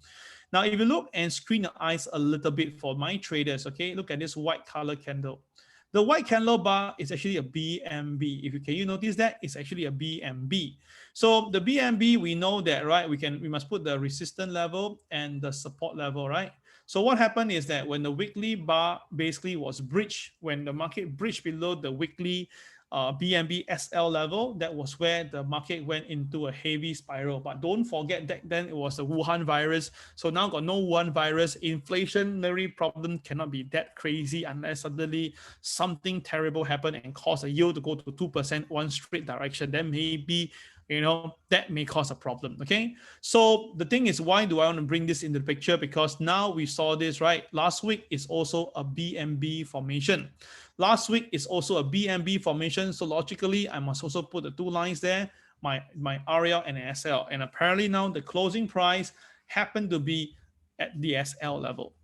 Now, if you look and screen your eyes a little bit for my traders, okay, look at this white color candle. The white candle bar is actually a BMB. Can you notice that? It's actually a BMB. So the BMB, we know that, right? We must put the resistance level and the support level, right? So what happened is that when the weekly bar basically was breached, when the market breached below the weekly BNB SL level, that was where the market went into a heavy spiral. But don't forget that then it was the Wuhan virus. So now got no Wuhan virus. Inflationary problem cannot be that crazy unless suddenly something terrible happened and cause a yield to go to 2% one straight direction. Then maybe, you know, that may cause a problem. Okay, so the thing is, why do I want to bring this into the picture? Because now we saw this, right? Last week is also a BNB formation. Last week is also a BNB formation. So logically, I must also put the two lines there, my RL and SL. And apparently now the closing price happened to be at the SL level.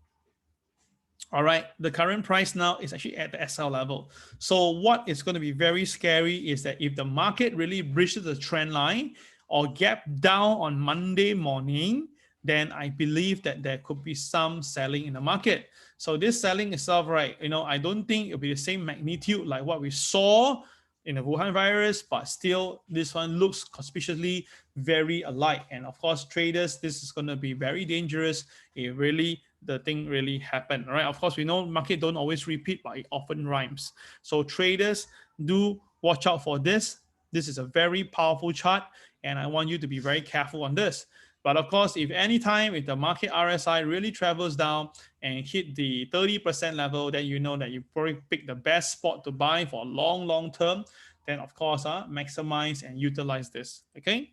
All right, the current price now is actually at the SL level. So what is going to be very scary is that if the market really breaches the trend line or gap down on Monday morning, then I believe that there could be some selling in the market. So this selling itself, right, you know, I don't think it'll be the same magnitude like what we saw in the Wuhan virus, but still this one looks conspicuously very alike. And of course, traders, this is going to be very dangerous if really the thing really happened, right? Of course, we know market don't always repeat, but it often rhymes. So traders, do watch out for this. This is a very powerful chart, and I want you to be very careful on this. But of course, if the market RSI really travels down and hit the 30% level, then you know that you probably pick the best spot to buy for long term. Then of course, maximize and utilize this. Okay,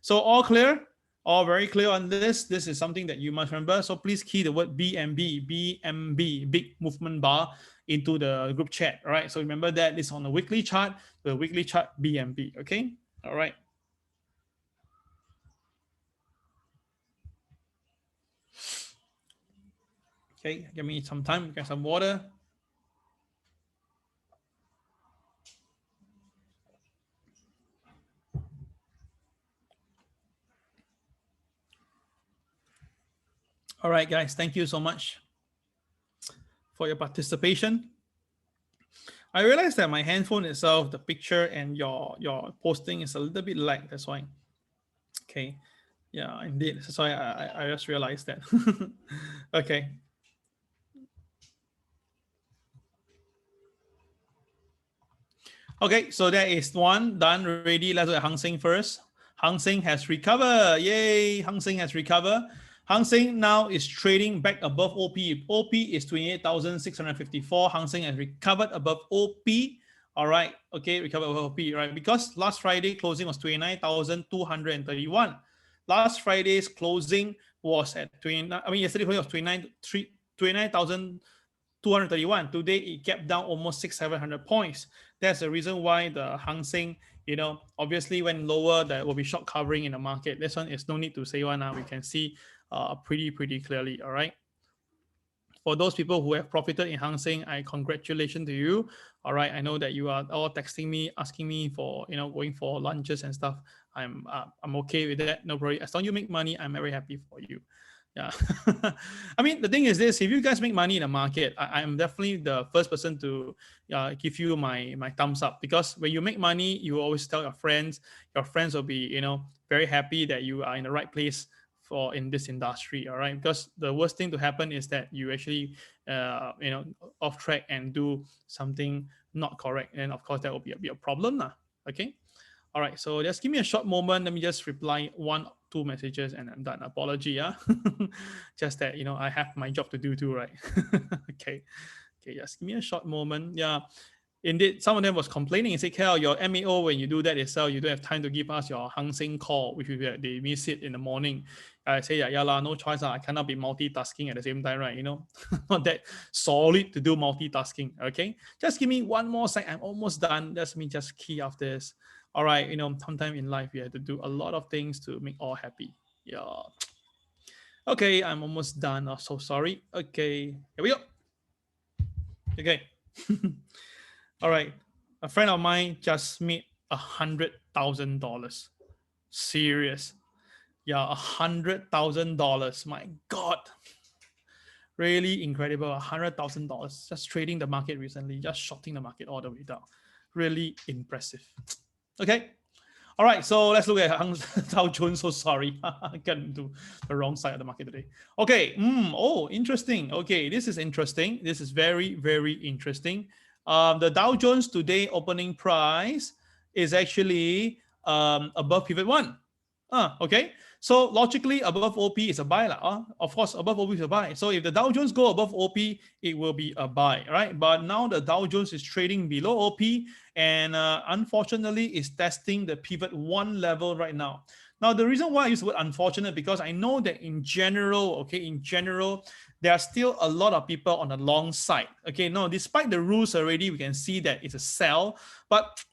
so all clear, all very clear on this. This is something that you must remember. So please key the word BMB, big movement bar, into the group chat. All right. So remember that this is on the weekly chart, BMB. Okay. All right. Okay, give me some time, get some water. All right, guys, thank you so much for your participation. I realized that my handphone itself, the picture and your posting is a little bit lag. That's why. Okay, yeah, indeed. That's why I just realized that. Okay. Okay, so that is one done, ready. Let's look at Hang Seng first. Hang Seng has recovered. Yay, Hang Seng has recovered. Hang Seng now is trading back above OP. OP is 28,654. Hang Seng has recovered above OP. All right, okay, recovered above OP, right? Because last Friday closing was 29,231. Last Friday's closing was at yesterday closing was 29,231. Today it kept down almost 600-700 points. That's the reason why the Hang Seng, obviously when lower, there will be short covering in the market. This one is no need to say one now. We can see pretty clearly. All right. For those people who have profited in Hang Seng, I congratulations to you. All right. I know that you are all texting me, asking me for, going for lunches and stuff. I'm okay with that. No problem. As long as you make money, I'm very happy for you. Yeah. I mean, the thing is this, if you guys make money in the market, I'm definitely the first person to give you my thumbs up, because when you make money, you always tell your friends will be, very happy that you are in the right place in this industry. All right. Because the worst thing to happen is that you actually, off track and do something not correct. And of course, that will be a problem now. Okay. All right, so just give me a short moment. Let me just reply 1-2 messages and I'm done. Apology, yeah. Just that, I have my job to do too, right? Okay, just give me a short moment. Yeah, indeed, some of them was complaining and say, Kel, your MAO, when you do that itself, you don't have time to give us your Hang Seng call, which they miss it in the morning. I say, yeah, no choice. I cannot be multitasking at the same time, right? Not that solid to do multitasking. Okay, just give me one more second. I'm almost done. Let me just key off this. All right, sometime in life you have to do a lot of things to make all happy. Yeah. Okay, I'm almost done. I'm so sorry. Okay, here we go. Okay. All right. A friend of mine just made $100,000. Serious. Yeah, $100,000. My God. Really incredible. $100,000 just trading the market recently, just shorting the market all the way down. Really impressive. Okay. All right. So let's look at Dow Jones. So sorry. I got into the wrong side of the market today. Okay. Oh, interesting. Okay. This is interesting. This is very, very interesting. The Dow Jones today opening price is actually above pivot 1. Okay. So logically, above OP is a buy. Of course, above OP is a buy. So if the Dow Jones go above OP, it will be a buy, right? But now the Dow Jones is trading below OP and unfortunately is testing the pivot 1 level right now. Now, the reason why I use the word unfortunate, because I know that in general, there are still a lot of people on the long side. Okay, no, despite the rules already, we can see that it's a sell. But,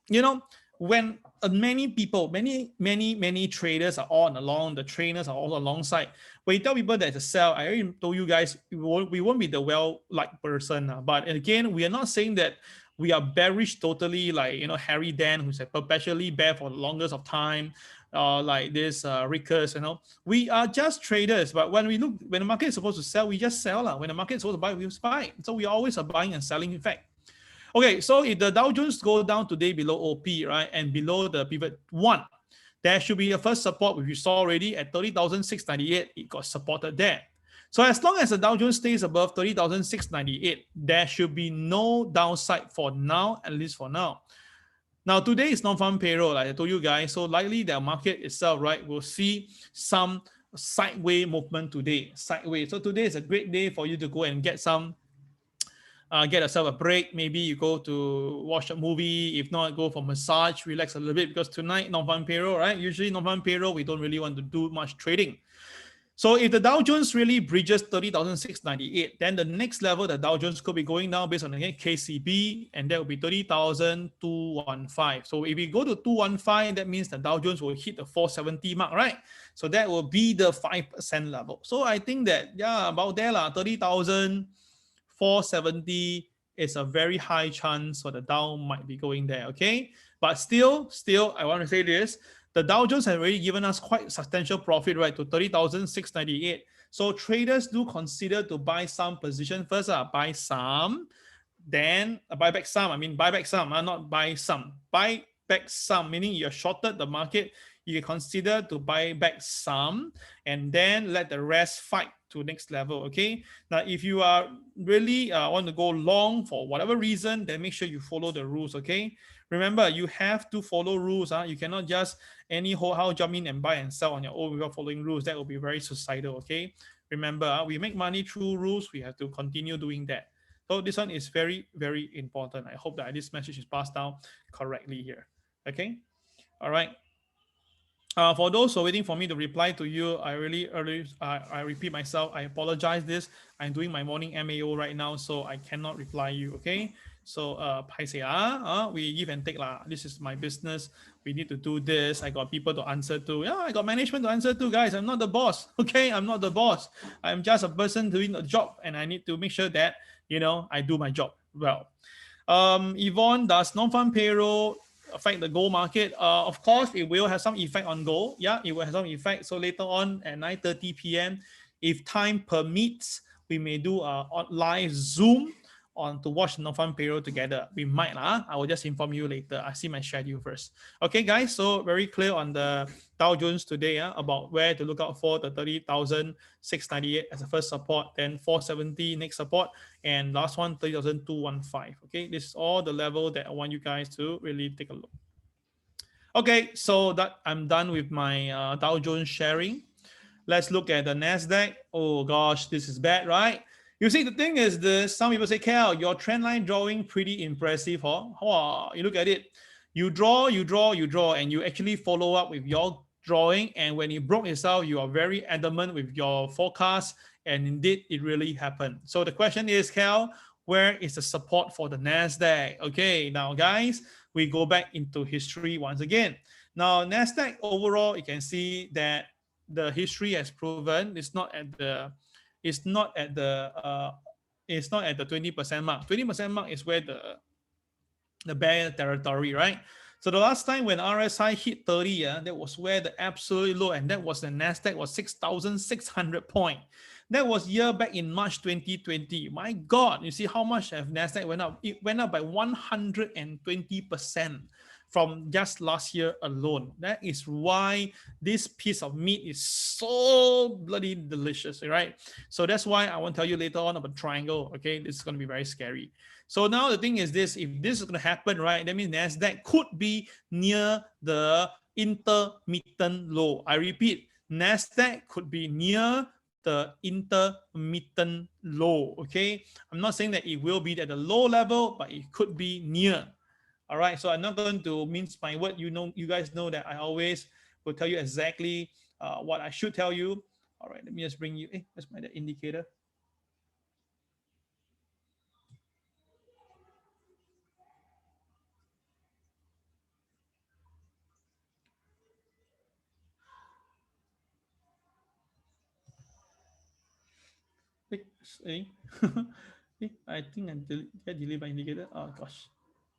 when many people, many traders are all on the long, the trainers are all alongside. When you tell people that it's a sell, I already told you guys, we won't be the well-liked person. But again, we are not saying that we are bearish totally, like, Harry Dan, who's perpetually bear for the longest of time, like this Rickers, we are just traders. But when the market is supposed to sell, we just sell. When the market is supposed to buy, we buy. So we always are buying and selling, in fact. Okay, so if the Dow Jones go down today below OP, right, and below the pivot 1, there should be a first support, which you saw already at 30,698. It got supported there. So as long as the Dow Jones stays above 30,698, there should be no downside for now, at least for now. Now, today is non-farm payroll, like I told you guys. So likely the market itself, right, will see some sideways movement today. Sideways. So today is a great day for you to go and get some get yourself a break. Maybe you go to watch a movie. If not, go for massage, relax a little bit, because tonight non-farm payroll, right? Usually non-farm payroll, we don't really want to do much trading. So if the Dow Jones really bridges 30,698, then the next level, the Dow Jones could be going down based on the KCB, and that will be 30,215. So if we go to 215, that means the Dow Jones will hit the 470 mark, right? So that will be the 5% level. So I think that, yeah, about there, 30,470 is a very high chance for the Dow might be going there, okay? But still, I want to say this. The Dow Jones has already given us quite substantial profit, right, to 30,698. So traders do consider to buy some position first, buy some, then buy back some. I mean, buy back some, not buy some. Buy back some, meaning you're shorted the market. You can consider to buy back some and then let the rest fight to next level, okay? Now, if you are really want to go long for whatever reason, then make sure you follow the rules, okay? Remember, you have to follow rules. You cannot just anyhow jump in and buy and sell on your own without following rules. That will be very suicidal, okay? Remember, we make money through rules. We have to continue doing that. So this one is very, very important. I hope that this message is passed down correctly here, okay? All right. For those who are waiting for me to reply to you, I repeat myself. I apologize this. I'm doing my morning MAO right now, so I cannot reply you, okay? So, we give and take lah. This is my business. We need to do this. I got people to answer to. Yeah, I got management to answer to, guys. I'm not the boss, okay? I'm not the boss. I'm just a person doing the job, and I need to make sure that, I do my job well. Yvonne, does non-farm payroll affect the gold market? Of course, it will have some effect on gold. Yeah, it will have some effect. So later on at 9:30 p.m., if time permits, we may do a live Zoom on to watch non-farm payroll together. We might. I will just inform you later. I see my schedule first. Okay, guys. So very clear on the Dow Jones today about where to look out for: the 30,698 as a first support, then 470 next support, and last one 30,215. Okay, this is all the level that I want you guys to really take a look. Okay, so that I'm done with my Dow Jones sharing. Let's look at the Nasdaq. Oh gosh, this is bad, right? You see, the thing is this, some people say, Kel, your trend line drawing pretty impressive, huh? Wow, you look at it, you draw, and you actually follow up with your drawing, and when it broke itself, you are very adamant with your forecast, and indeed, it really happened. So the question is, Kel, where is the support for the Nasdaq? Okay, now guys, we go back into history once again. Now, Nasdaq overall, you can see that the history has proven it's not at the 20% mark. 20% mark is where the bear territory, right? So the last time when RSI hit 30, that was where the absolute low, and that was the Nasdaq was 6,600 point. That was year back in March 2020. My God, you see how much have Nasdaq went up? It went up by 120% from just last year alone. That is why this piece of meat is so bloody delicious, right? So that's why I want to tell you later on about triangle, okay? This is going to be very scary. So now the thing is this, if this is going to happen, right, that means Nasdaq could be near the intermittent low. I repeat, Nasdaq could be near the intermittent low, okay? I'm not saying that it will be at the low level, but it could be near. All right, so I'm not going to mince my word. You guys know that I always will tell you exactly what I should tell you. All right, let me just bring you. That's my indicator. I think I delete my indicator. Oh gosh.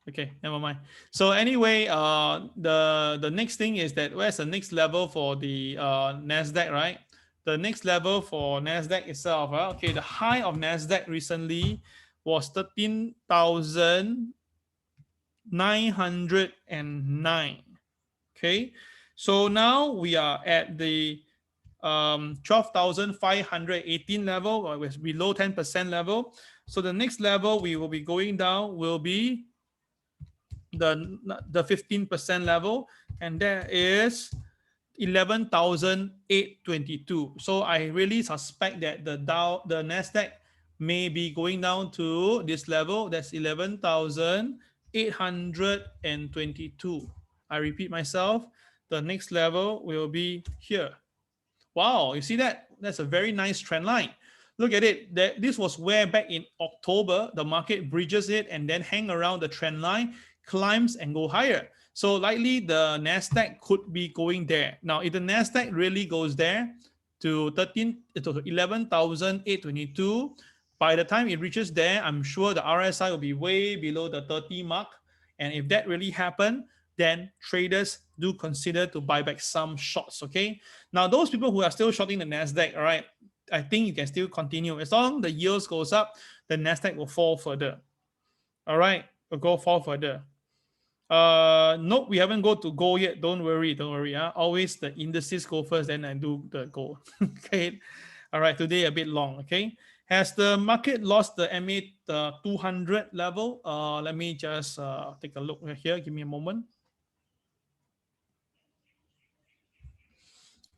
Okay, never mind. So anyway, the next thing is that where's the next level for the Nasdaq, right? The next level for Nasdaq itself. Okay, the high of Nasdaq recently was 13,000. 909. Okay, so now we are at the 12,518 level, or it's below 10% level. So the next level we will be going down will be the 15% level, and that is 11,822. So I really suspect that the Nasdaq may be going down to this level. That's 11,822. I repeat myself. The next level will be here. Wow, you see that? That's a very nice trend line. Look at it. This was where back in October, the market bridges it and then hang around the trend line, climbs and go higher. So likely the Nasdaq could be going there. Now, if the Nasdaq really goes there to 11,822, by the time it reaches there, I'm sure the RSI will be way below the 30 mark. And if that really happened, then traders do consider to buy back some shorts. Okay. Now, those people who are still shorting the Nasdaq, all right, I think you can still continue. As long as the yields goes up, the Nasdaq will fall further. All right, will fall further. Nope, we haven't go to gold yet. Don't worry, don't worry. Always the indices go first, then I do the gold. Okay. All right, today a bit long. Okay. Has the market lost the MA 200 level? Let me just take a look here. Give me a moment.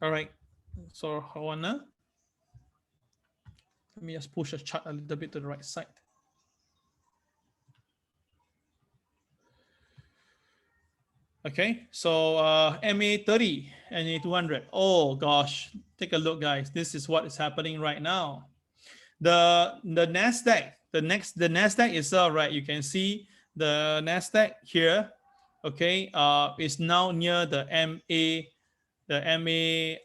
All right. So let me just push the chart a little bit to the right side. Okay, so MA 30, MA 200. Oh gosh, take a look, guys. This is what is happening right now. The Nasdaq, the Nasdaq itself, right? You can see the Nasdaq here. Okay, is now near the MA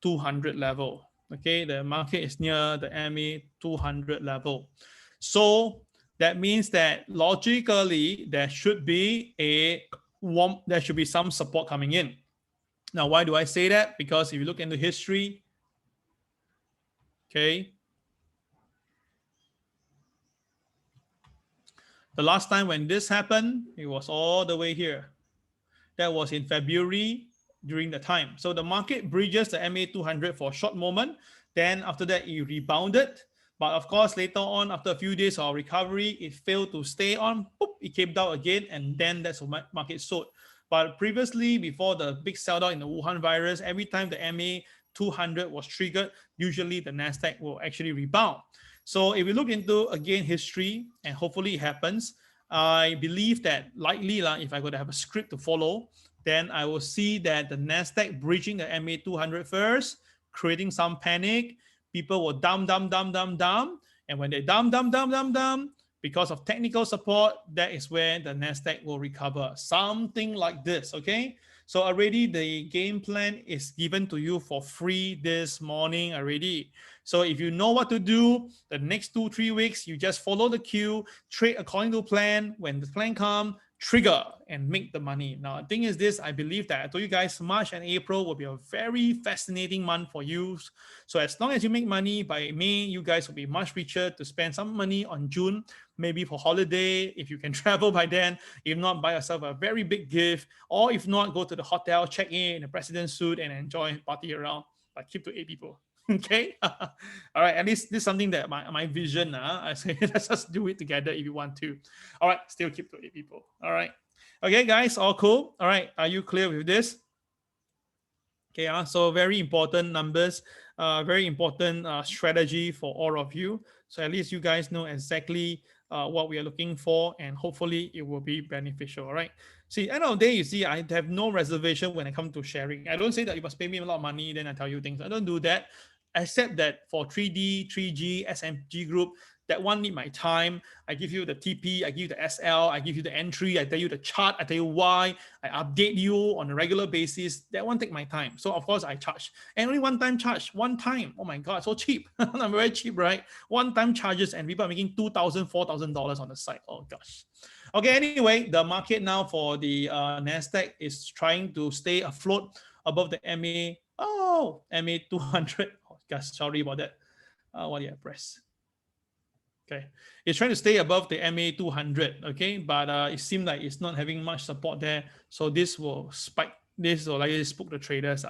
200 level. Okay, the market is near the MA 200 level. So that means that logically there should be there should be some support coming in. Now, why do I say that? Because if you look into history, okay, the last time when this happened, it was all the way here. That was in February during the time. So the market bridges the MA 200 for a short moment. Then after that, it rebounded. But of course, later on, after a few days of recovery, it failed to stay on. Boop, it came down again, and then that's what market sold. But previously, before the big sell-down in the Wuhan virus, every time the MA 200 was triggered, usually the Nasdaq will actually rebound. So if we look into, again, history, and hopefully it happens, I believe that likely, if I could have a script to follow, then I will see that the Nasdaq bridging the MA 200 first, creating some panic. People will dump. And when they dump, because of technical support, that is where the Nasdaq will recover. Something like this, okay? So already the game plan is given to you for free this morning already. So if you know what to do, the next 2-3 weeks, you just follow the queue, trade according to plan. When the plan comes, trigger and make the money. Now, the thing is this, I believe that I told you guys March and April will be a very fascinating month for you. So as long as you make money by May, you guys will be much richer to spend some money on June, maybe for holiday, if you can travel by then. If not, buy yourself a very big gift, or if not, go to the hotel, check in a president's suit and enjoy, party around, but keep to 8 people. Okay. All right. At least this is something that my vision. I say let's just do it together if you want to. All right. Still keep to 8 people. All right. Okay, guys. All cool. All right. Are you clear with this? Okay. So very important numbers. Very important strategy for all of you. So at least you guys know exactly what we are looking for, and hopefully it will be beneficial. All right. See, end of the day, you see, I have no reservation when it comes to sharing. I don't say that you must pay me a lot of money, then I tell you things. I don't do that. Except that for 3D, 3G, SMG group, that one need my time. I give you the TP, I give you the SL, I give you the entry, I tell you the chart, I tell you why, I update you on a regular basis. That one take my time. So of course I charge. And only one time charge, one time. Oh my God, so cheap. I'm very cheap, right? One time charges and people are making $2,000, $4,000 on the site. Oh gosh. Okay, anyway, the market now for the Nasdaq is trying to stay afloat above the MA. Oh, MA 200. Oh, gosh, sorry about that. What did I press? Okay, it's trying to stay above the MA 200. Okay, but it seems like it's not having much support there. So this will spike. This will likely spook the traders.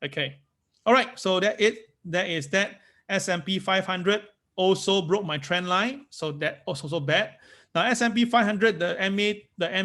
Okay. All right. So that is that. S&P 500 also broke my trend line. So that also so bad. Now S&P 500, the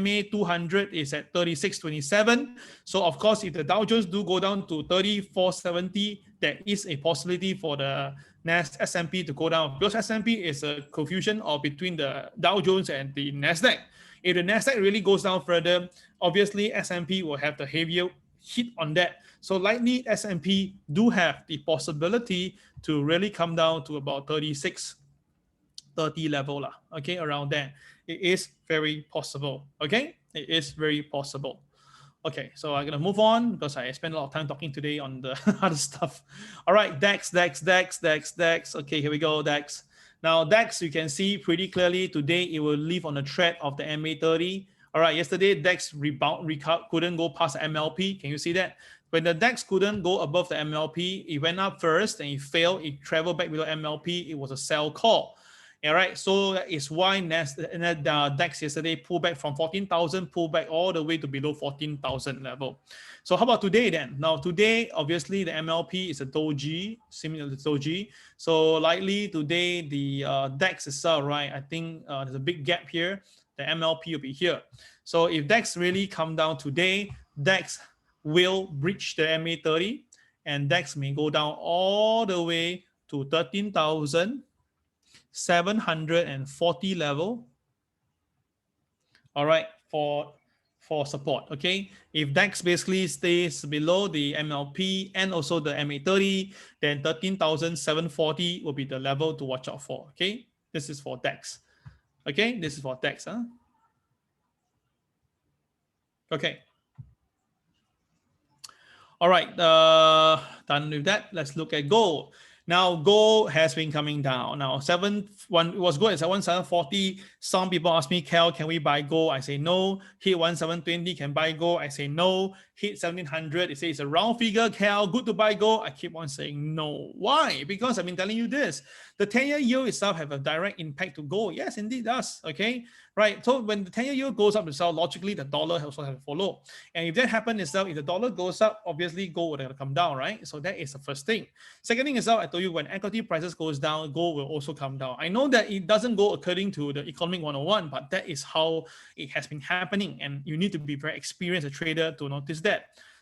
MA 200 is at 3627. So of course, if the Dow Jones do go down to 3470, there is a possibility for the S&P to go down, because S&P is a confusion of between the Dow Jones and the Nasdaq. If the Nasdaq really goes down further, obviously S&P will have the heavier hit on that. So likely S&P do have the possibility to really come down to about 3630 level lah. Okay, around there. It is very possible. Okay, it is very possible. Okay, so I'm gonna move on because I spent a lot of time talking today on the other stuff. All right, DAX. Okay, here we go, DAX. Now DAX, you can see pretty clearly today it will live on the thread of the MA30. All right, yesterday DAX couldn't go past MLP. Can you see that? When the DAX couldn't go above the MLP, it went up first and it failed. It traveled back below MLP. It was a sell call. All right, so that is why DAX yesterday pulled back from 14,000, pulled back all the way to below 14,000 level. So how about today then? Now today, obviously the MLP is a doji, similar to doji. So likely today the DAX itself, right? I think there's a big gap here. The MLP will be here. So if DAX really come down today, DAX will breach the MA30 and DAX may go down all the way to 13,740 level. All right, for support. Okay, if DAX basically stays below the MLP and also the MA30, then 13,740 will be the level to watch out for. Okay, this is for DAX. Okay, this is for DAX. Okay. All right, done with that. Let's look at gold. Now, gold has been coming down. Now, it was good at 1740. Some people ask me, Kel, can we buy gold? I say no. Hit 1720, can buy gold? I say no. Hit 1700, they say it's a round figure. Kel, good to buy gold? I keep on saying no. Why? Because I've been telling you this. The 10-year yield itself have a direct impact to gold. Yes, indeed does. Okay, right. So when the 10-year yield goes up itself, logically the dollar also has to follow. And if that happens itself, if the dollar goes up, obviously gold will have to come down, right? So that is the first thing. Second thing is, I told you when equity prices goes down, gold will also come down. I know that it doesn't go according to the economic 101, but that is how it has been happening, and you need to be very experienced a trader to notice that.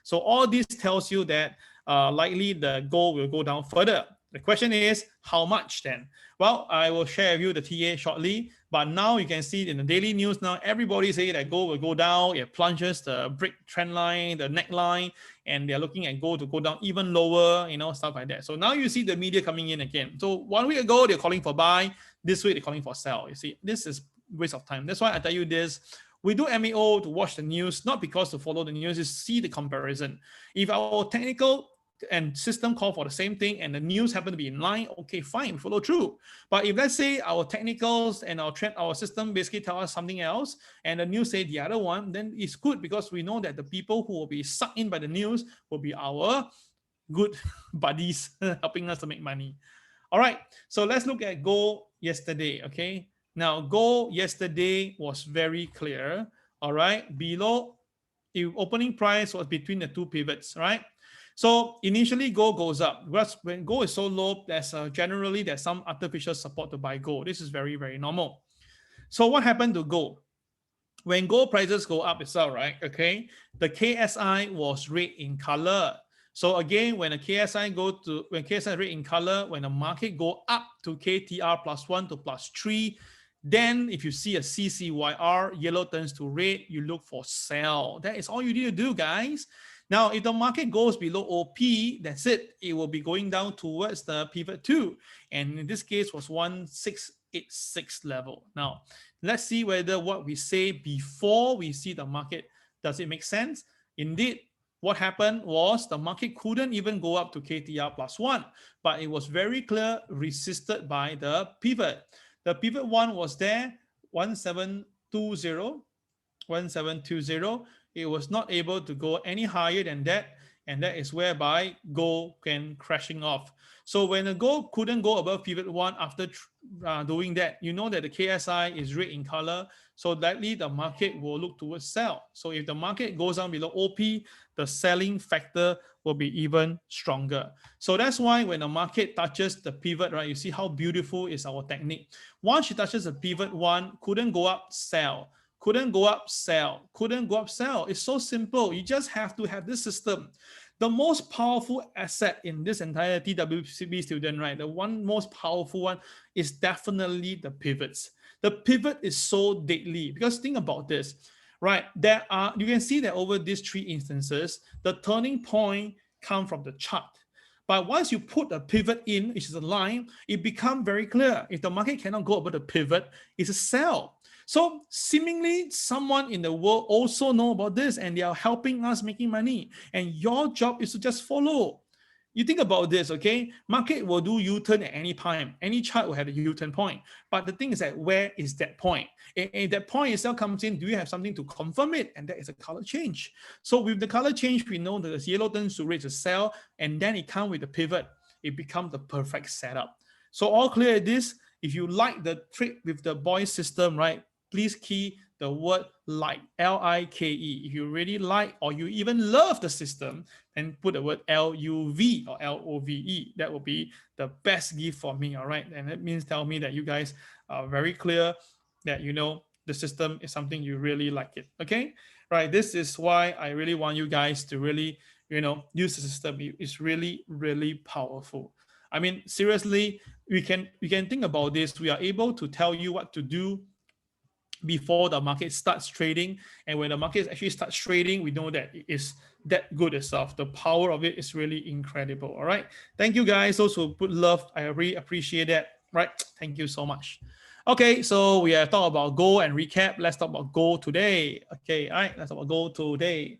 So all this tells you that likely the gold will go down further. The question is, how much then? Well, I will share with you the TA shortly, but now you can see in the daily news now, everybody say that gold will go down, it plunges the break trend line, the neckline, and they're looking at gold to go down even lower, stuff like that. So now you see the media coming in again. So 1 week ago, they're calling for buy. This week, they're calling for sell. You see, this is waste of time. That's why I tell you this. We do MAO to watch the news, not because to follow the news, is see the comparison. If our technical and system call for the same thing and the news happen to be in line, okay, fine, follow through. But if let's say our technicals and our system basically tell us something else and the news say the other one, then it's good because we know that the people who will be sucked in by the news will be our good buddies helping us to make money. All right, so let's look at gold yesterday. Okay, now gold yesterday was very clear. All right, below the opening price was between the two pivots, right? So initially gold goes up. When gold is so low, there's generally some artificial support to buy gold. This is very, very normal. So what happened to gold? When gold prices go up itself, right? Okay, the KSI was red in color. So again, when the KSI when KSI red in color, when the market go up to KTR +1 to +3, then if you see a CCYR, yellow turns to red, you look for sell. That is all you need to do, guys. Now, if the market goes below OP, that's it. It will be going down towards the pivot 2. And in this case was 1686 level. Now, let's see whether what we say before we see the market, does it make sense? Indeed, what happened was the market couldn't even go up to KTR +1, but it was very clear resisted by the pivot. The pivot 1 was there, 1720. It was not able to go any higher than that. and that is whereby gold can crashing off. So when the gold couldn't go above pivot 1 after doing that, you know that the KSI is red in color, so likely the market will look towards sell. So if the market goes down below OP, the selling factor will be even stronger. So that's why when the market touches the pivot, right, you see how beautiful is our technique. Once it touches the pivot 1, couldn't go up, sell. Couldn't go up, sell. Couldn't go up, sell. It's so simple. You just have to have this system. The most powerful asset in this entire TWB student, right? The one most powerful one is definitely the pivots. The pivot is so deadly because think about this, right? You can see that over these 3 instances, the turning point come from the chart. But once you put a pivot in, which is a line, it becomes very clear. If the market cannot go over the pivot, it's a sell. So seemingly someone in the world also know about this and they are helping us making money. And your job is to just follow. You think about this, okay? Market will do U-turn at any time. Any chart will have a U-turn point. But the thing is that where is that point? And that point itself comes in, do you have something to confirm it? And that is a color change. So with the color change, we know that the yellow turns to red to sell, and then it comes with the pivot. It becomes the perfect setup. So all clear at this. If you like the trick with the Boyce system, right? Please key the word like, L-I-K-E. If you really like or you even love the system, then put the word L-U-V or L-O-V-E. That will be the best gift for me, all right? And that means tell me that you guys are very clear that you know the system is something you really like it, okay? Right, this is why I really want you guys to really, you know, use the system. It's really, really powerful. I mean, seriously, we can think about this. We are able to tell you what to do before the market starts trading, and when the market actually starts trading, we know that it is that good itself. The power of it is really incredible. All right, thank you guys. Those who put love, I really appreciate that. Right, thank you so much. Okay, so we have talked about gold and recap. Let's talk about gold today. Okay, all right, let's talk about gold today.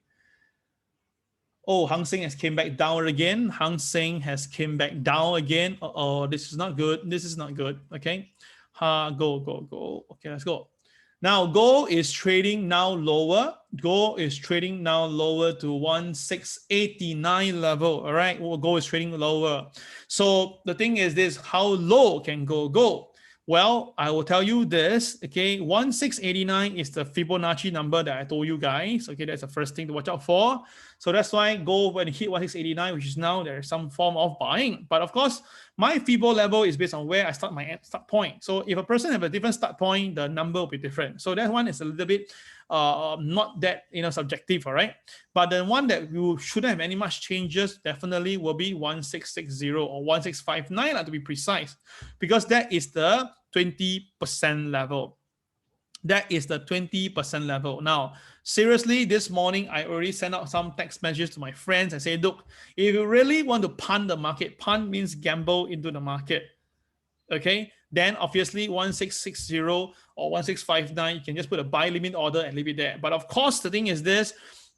Oh, Hang Seng has came back down again. Hang Seng has came back down again. Oh, this is not good. This is not good. Okay, go. Okay, let's go. Now, gold is trading now lower. Gold is trading now lower to 1689 level. All right, well, gold is trading lower. So the thing is this, how low can gold go? Well, I will tell you this, okay, 1689 is the Fibonacci number that I told you guys. Okay, that's the first thing to watch out for. So that's why gold, when it hit 1689, which is now, there is some form of buying. But of course, my Fibo level is based on where I start my start point. So if a person have a different start point, the number will be different. So that one is a little bit not that, you know, subjective, all right? But the one that you shouldn't have any much changes definitely will be 1660 or 1659 to be precise, because that is the 20% level. That is the 20% level. Now, seriously, this morning, I already sent out some text messages to my friends. I say, look, if you really want to punt the market, punt means gamble into the market, okay? Then obviously 1660 or 1659, you can just put a buy limit order and leave it there. But of course, the thing is this,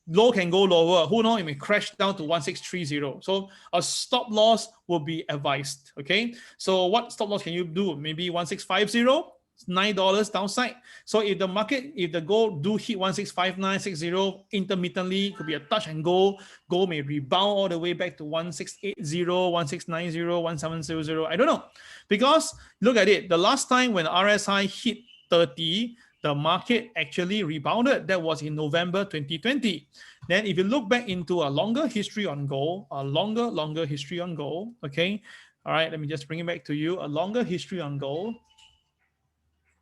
low can go lower. Who knows, it may crash down to 1630. So a stop loss will be advised, okay? So what stop loss can you do? Maybe 1650? $9 downside. So if the market, if the gold do hit 1659.60 intermittently, could be a touch and go. Gold may rebound all the way back to 1680, 1690, 1700. I don't know. Because look at it. The last time when RSI hit 30, the market actually rebounded. That was in November 2020. Then if you look back into a longer history on gold, a longer history on gold, okay? All right, let me just bring it back to you. A longer history on gold.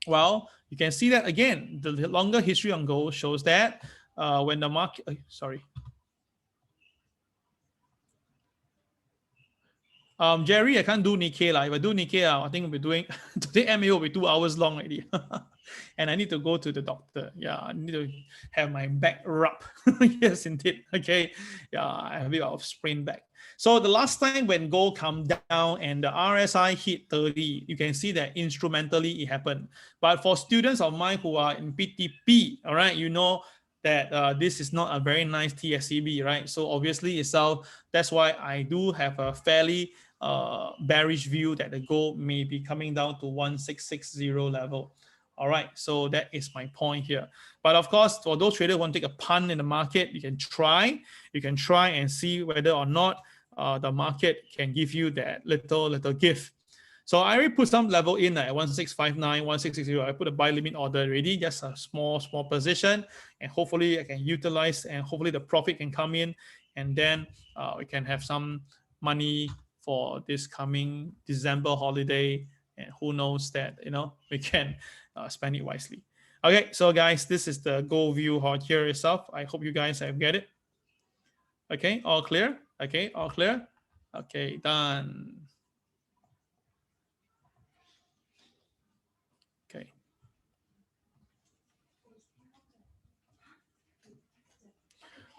Well, you can see that again, the longer history on gold shows that when the market, Jerry, I can't do Nikkei. If I do Nikkei, I think we'll be doing, today MAO will be 2 hours long already. And I need to go to the doctor. Yeah, I need to have my back rub. Yes, indeed. Okay. Yeah, I have a bit of sprain back. So the last time when gold come down and the RSI hit 30, you can see that instrumentally it happened. But for students of mine who are in PTP, all right, you know that this is not a very nice TSCB, right? So obviously itself, that's why I do have a fairly bearish view that the gold may be coming down to 1660 level. All right, so that is my point here. But of course, for those traders who want to take a punt in the market, you can try. You can try and see whether or not the market can give you that little gift. So I already put some level in at 1659, 1660. I put a buy limit order already, just a small position, and hopefully I can utilize, and hopefully the profit can come in, and then we can have some money for this coming December holiday, and who knows that, you know, we can spend it wisely. Okay, so guys, this is the gold view here itself. I hope you guys have get it. Okay, all clear? Okay, all clear? Okay, done. Okay.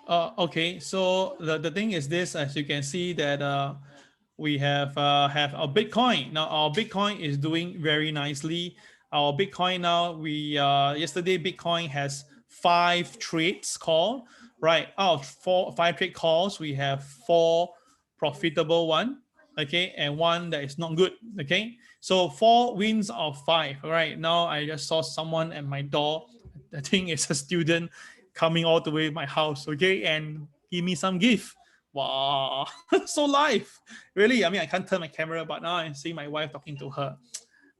Okay, so the thing is this, as you can see that we have our Bitcoin. Now our Bitcoin is doing very nicely. Our Bitcoin now, we yesterday Bitcoin has 5 trades call, right? Out of 5 trade calls, we have 4 profitable one, okay, and 1 that is not good, okay. So 4 wins of 5. All right, now I just saw someone at my door. I think it's a student coming all the way to my house, okay, and give me some gift. Wow, so live. Really, I mean, I can't turn my camera, but now I see my wife talking to her.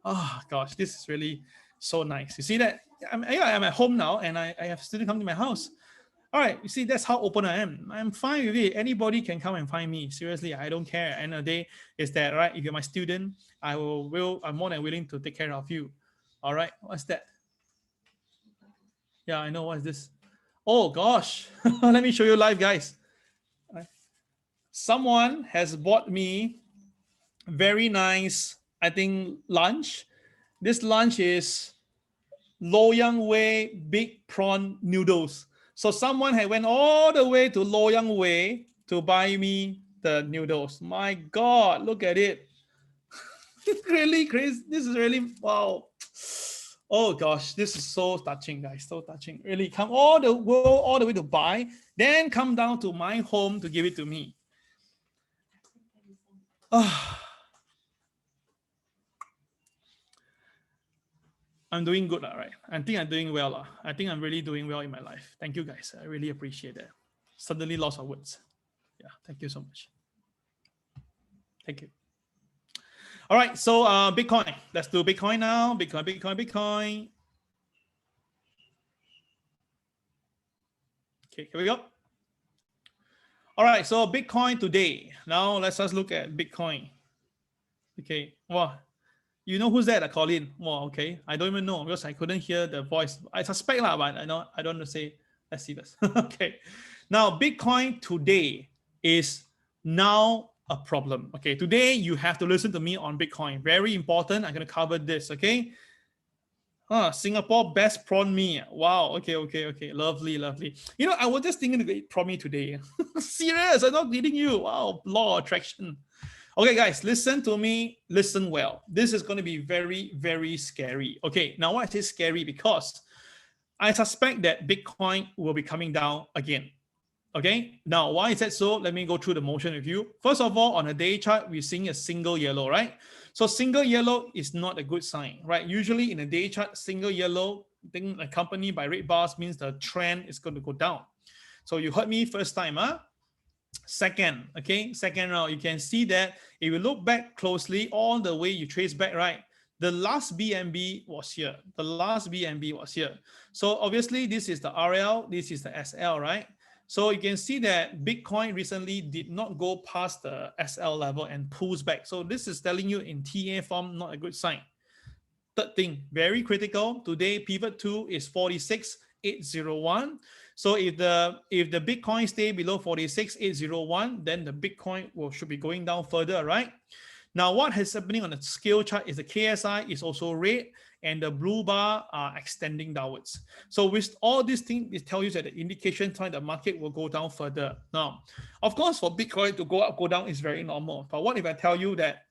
Oh gosh, this is really so nice. You see that? I'm at home now, and I have students coming to my house. All right, you see, that's how open I am. I'm fine with it. Anybody can come and find me. Seriously, I don't care. End of the day is that, right? If you're my student, I'm more than willing to take care of you. All right, what's that? Yeah, I know. What's this? Oh gosh, let me show you live, guys. Someone has bought me very nice, I think, lunch. This lunch is Loyang Wei big prawn noodles. So someone had went all the way to Loyang Wei to buy me the noodles. My God, look at it. Really crazy. This is really, wow. Oh gosh, this is so touching, guys. So touching. Really come all the way to buy, then come down to my home to give it to me. I'm doing good, right? I think I'm doing well. I think I'm really doing well in my life. Thank you, guys. I really appreciate that. Suddenly lost of words. Yeah, thank you so much. Thank you. All right, so Bitcoin. Let's do Bitcoin now. Bitcoin. Okay, here we go. All right, so Bitcoin today. Now let's just look at Bitcoin. Okay, well, you know who's that? Colin. Well, okay, I don't even know because I couldn't hear the voice. I suspect but I don't want to say. Let's see this. Okay, now Bitcoin today is now a problem. Okay, today you have to listen to me on Bitcoin. Very important. I'm going to cover this. Okay. Singapore best prawn mee. Wow. Okay. Lovely. You know, I was just thinking to eat prawn mee today. Serious. I'm not kidding you. Wow. Law of attraction. Okay, guys, listen to me. Listen well. This is going to be very, very scary. Okay. Now, why is it scary? Because I suspect that Bitcoin will be coming down again. Okay. Now, why is that so? Let me go through the motion with you. First of all, on a day chart, we're seeing a single yellow, right? So single yellow is not a good sign, right? Usually in a day chart, single yellow thing accompanied by red bars means the trend is going to go down. So you heard me first time, huh? Second round, you can see that if you look back closely, all the way you trace back, right? The last BNB was here. So obviously this is the RL, this is the SL, right? So you can see that Bitcoin recently did not go past the SL level and pulls back. So this is telling you in TA form, not a good sign. Third thing, very critical. Today, pivot 2 is 46,801. So if the Bitcoin stay below 46,801, then the Bitcoin should be going down further, right? Now, what is happening on the scale chart is the KSI is also red and the blue bar are extending downwards. So with all these things, it tells you that the indication time the market will go down further. Now, of course, for Bitcoin to go up, go down is very normal. But what if I tell you that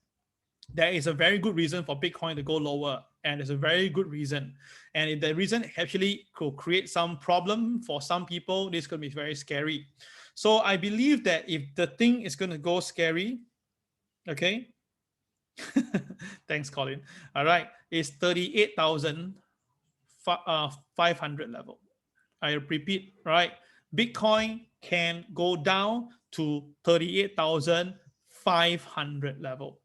there is a very good reason for Bitcoin to go lower, and there's a very good reason. And if the reason actually could create some problem for some people, this could be very scary. So I believe that if the thing is going to go scary, okay, thanks, Colin. All right, it's 38,000. 500 level. I repeat, right? Bitcoin can go down to 38,500 level.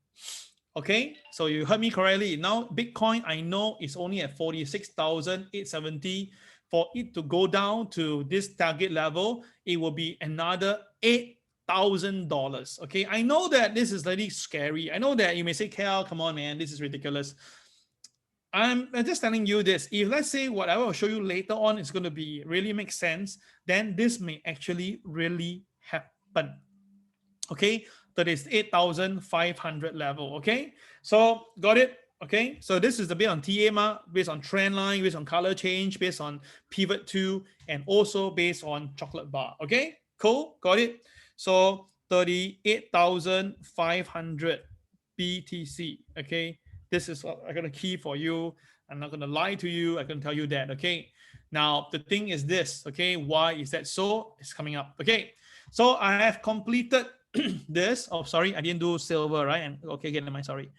Okay, so you heard me correctly. Now, Bitcoin, I know, is only at 46,870. For it to go down to this target level, it will be another $8,000. Okay, I know that this is really scary. I know that you may say, Kel, come on, man, this is ridiculous. I'm just telling you this. If let's say what I will show you later on is going to be really make sense, then this may actually really happen. Okay, that is 8,500 level. Okay, so got it. Okay, so this is the bit on TMA, based on trend line, based on color change, based on pivot 2, and also based on chocolate bar. Okay, cool, got it. So 38,500 BTC. Okay, this is what I'm gonna key for you. I'm not gonna lie to you. I can tell you that. Okay, now the thing is this. Okay, why is that so? It's coming up. Okay, so I have completed this. Oh, sorry, I didn't do silver, right? And okay, again, am I sorry?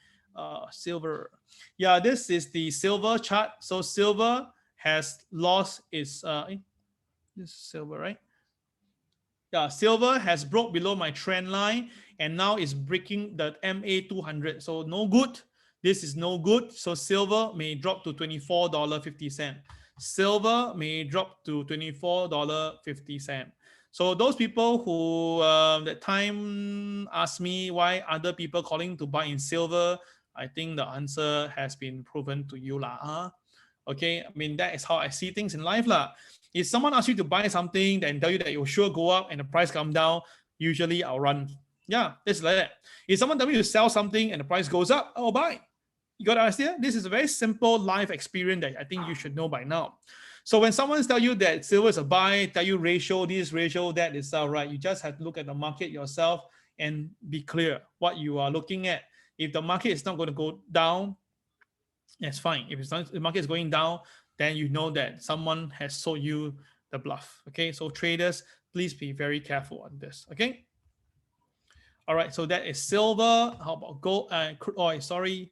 Silver. Yeah, this is the silver chart. So silver has lost its this is silver, right? Yeah, silver has broke below my trend line and now is breaking the MA 200. So no good. This is no good. So silver may drop to $24.50. Silver may drop to $24.50. So those people who that time asked me why other people calling to buy in silver, I think the answer has been proven to you lah. Huh? Okay, I mean, that is how I see things in life lah. If someone asks you to buy something and tell you that it will sure go up and the price come down, usually I'll run. Yeah, it's like that. If someone tells me to sell something and the price goes up, I'll buy. You got to understand? This is a very simple life experience that I think you should know by now. So when someone tells you that silver is a buy, tell you ratio, this ratio, that is all right. You just have to look at the market yourself and be clear what you are looking at. If the market is not going to go down, that's fine. If it's not, the market is going down, then you know that someone has sold you the bluff. Okay, so traders, please be very careful on this. Okay. All right, so that is silver. How about gold? Crude oil. Sorry,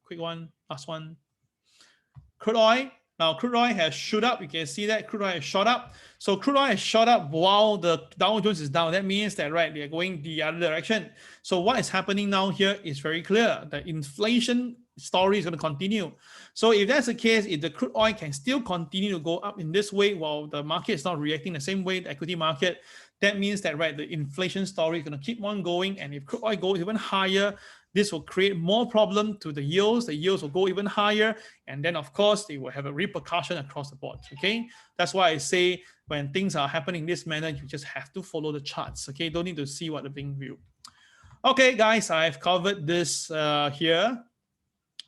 quick one, last one. Crude oil. Now, crude oil has shot up. You can see that crude oil has shot up. So crude oil has shot up while the Dow Jones is down. That means that, right, they're going the other direction. So what is happening now here is very clear. The inflation story is going to continue. So if that's the case, if the crude oil can still continue to go up in this way while the market is not reacting the same way, the equity market, that means that, right, the inflation story is going to keep on going. And if crude oil goes even higher, this will create more problem to the yields. The yields will go even higher. And then, of course, they will have a repercussion across the board. Okay. That's why I say when things are happening in this manner, you just have to follow the charts. Okay. Don't need to see what the being viewed. Okay, guys, I've covered this here.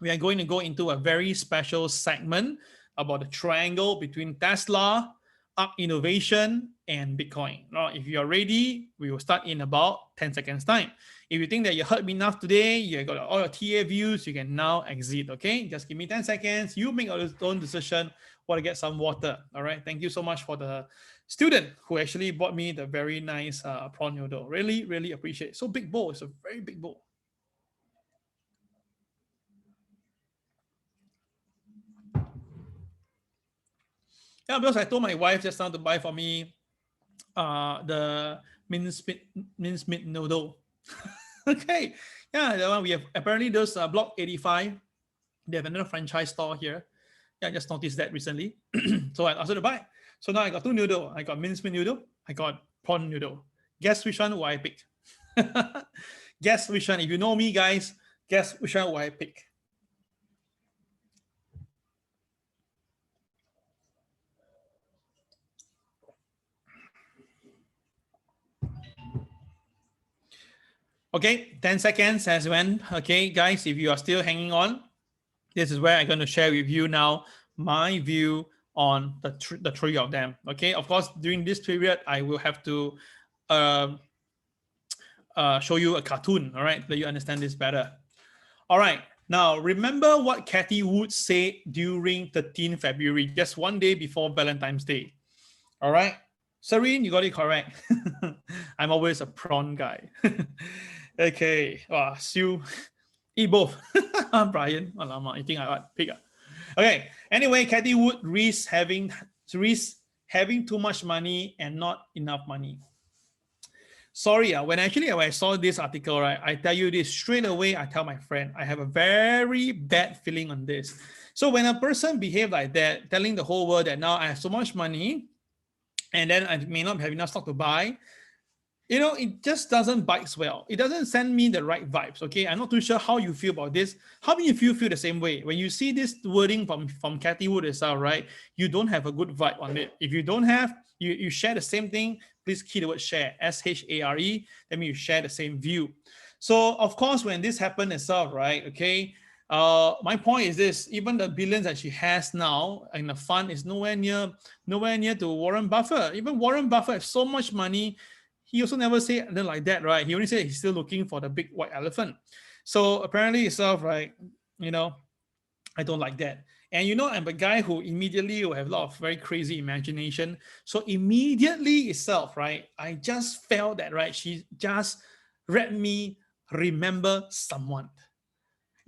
We are going to go into a very special segment about the triangle between Tesla, ARKK Innovation, and Bitcoin. Now, if you are ready, we will start in about 10 seconds time. If you think that you heard me enough today, you got all your TA views, you can now exit, okay? Just give me 10 seconds. You make your own decision. Want to get some water, all right? Thank you so much for the student who actually bought me the very nice prawn noodle. Really, really appreciate it. So big bowl, it's a very big bowl. Yeah, because I told my wife just now to buy for me the mincemeat noodle. Okay, yeah, the one we have. Apparently, those Block 85, they have another franchise store here. Yeah, I just noticed that recently. So I asked her to buy. So now I got two noodle. I got mincemeat noodle. I got prawn noodle. Guess which one will I pick? Guess which one? If you know me, guys, guess which one will I pick? Okay, 10 seconds has went. Okay, guys, if you are still hanging on, this is where I'm going to share with you now my view on the three of them. Okay, of course, during this period, I will have to show you a cartoon, all right, let you understand this better. All right, now remember what Cathy Wood said during 13 February, just one day before Valentine's Day. All right, Serene, you got it correct. I'm always a prawn guy. Okay, Sue, eat both. Brian, you think I pick up? Okay. Anyway, Cathy Wood risks having too much money and not enough money. Sorry, when I saw this article, right, I tell you this straight away. I tell my friend, I have a very bad feeling on this. So when a person behave like that, telling the whole world that now I have so much money, and then I may not have enough stock to buy, it just doesn't bite well. It doesn't send me the right vibes. Okay, I'm not too sure how you feel about this. How many of you feel the same way when you see this wording from Cathy Wood itself, right? You don't have a good vibe on it. If you don't have, you share the same thing, please key the word share, SHARE. That means you share the same view. So of course, when this happened itself, right? Okay. My point is this: even the billions that she has now in the fund is nowhere near to Warren Buffett. Even Warren Buffett has so much money. He also never say anything like that, right? He only said he's still looking for the big white elephant. So apparently itself, right? I don't like that. And I'm a guy who immediately will have a lot of very crazy imagination. So immediately itself, right? I just felt that, right? She just let me remember someone.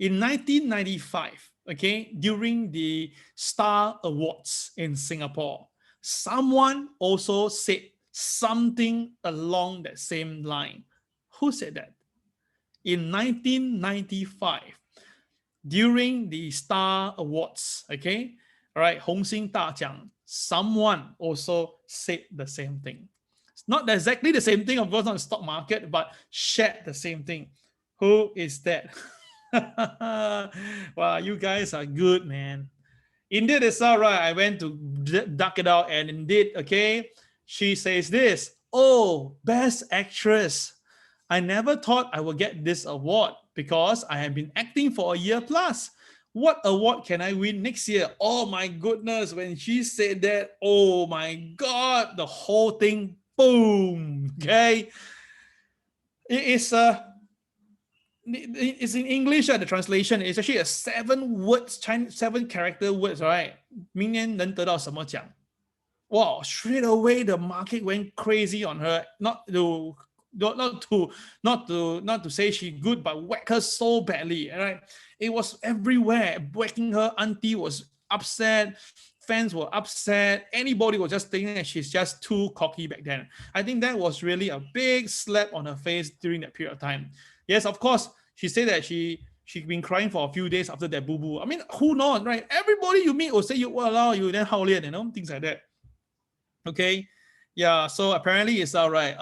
In 1995, okay, during the Star Awards in Singapore, someone also said something along that same line. Who said that? In 1995, during the Star Awards, okay, all right, 红星大奖, someone also said the same thing. It's not exactly the same thing, of course, on the stock market, but shared the same thing. Who is that? Wow, you guys are good, man. Indeed, it's all right. I went to duck it out, and indeed, okay, she says this: "Oh, best actress. I never thought I would get this award because I have been acting for a year plus. What award can I win next year?" Oh my goodness, when she said that, oh my God, the whole thing, boom, okay? It's in English, the translation is actually a 7-character words, right? 明年能得到什么奖? Wow, straight away the market went crazy on her. Not to say she good, but whack her so badly, right? It was everywhere, whacking her. Auntie was upset, fans were upset, anybody was just thinking that she's just too cocky back then. I think that was really a big slap on her face during that period of time. Yes, of course, she said that she'd been crying for a few days after that boo-boo. I mean, who knows, right? Everybody you meet will say you allow you then how late, things like that. Okay. Yeah, so apparently it's all right.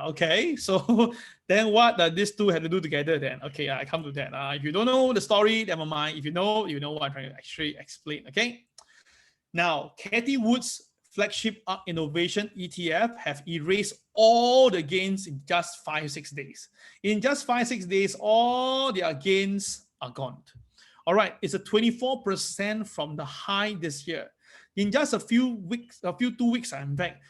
Okay, so then what does these two have to do together then? Okay, I come to that. If you don't know the story, never mind. If you know what I'm trying to actually explain. Okay. Now, Cathy Wood's flagship ARKK Innovation ETF have erased all the gains in just 5-6 days. In just 5-6 days, all their gains are gone. All right, it's a 24% from the high this year. In just a few 2 weeks, I'm back.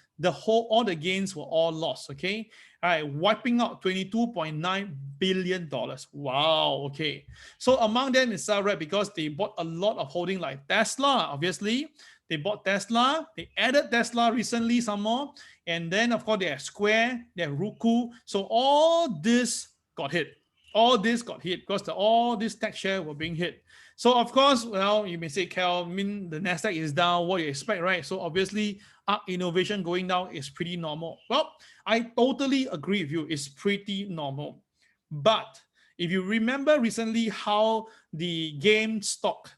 All the gains were all lost. Okay, all right, wiping out $22.9 billion. Wow. Okay, so among them is right because they bought a lot of holding like Tesla. Obviously, they bought Tesla. They added Tesla recently some more, and then of course they have Square, they have Roku. So all this got hit. All this got hit because all these tech shares were being hit. So of course, well, you may say, Kelvin, the Nasdaq is down. What do you expect, right? So obviously, ARKK Innovation going down is pretty normal. Well, I totally agree with you. It's pretty normal. But if you remember recently how the GameStop,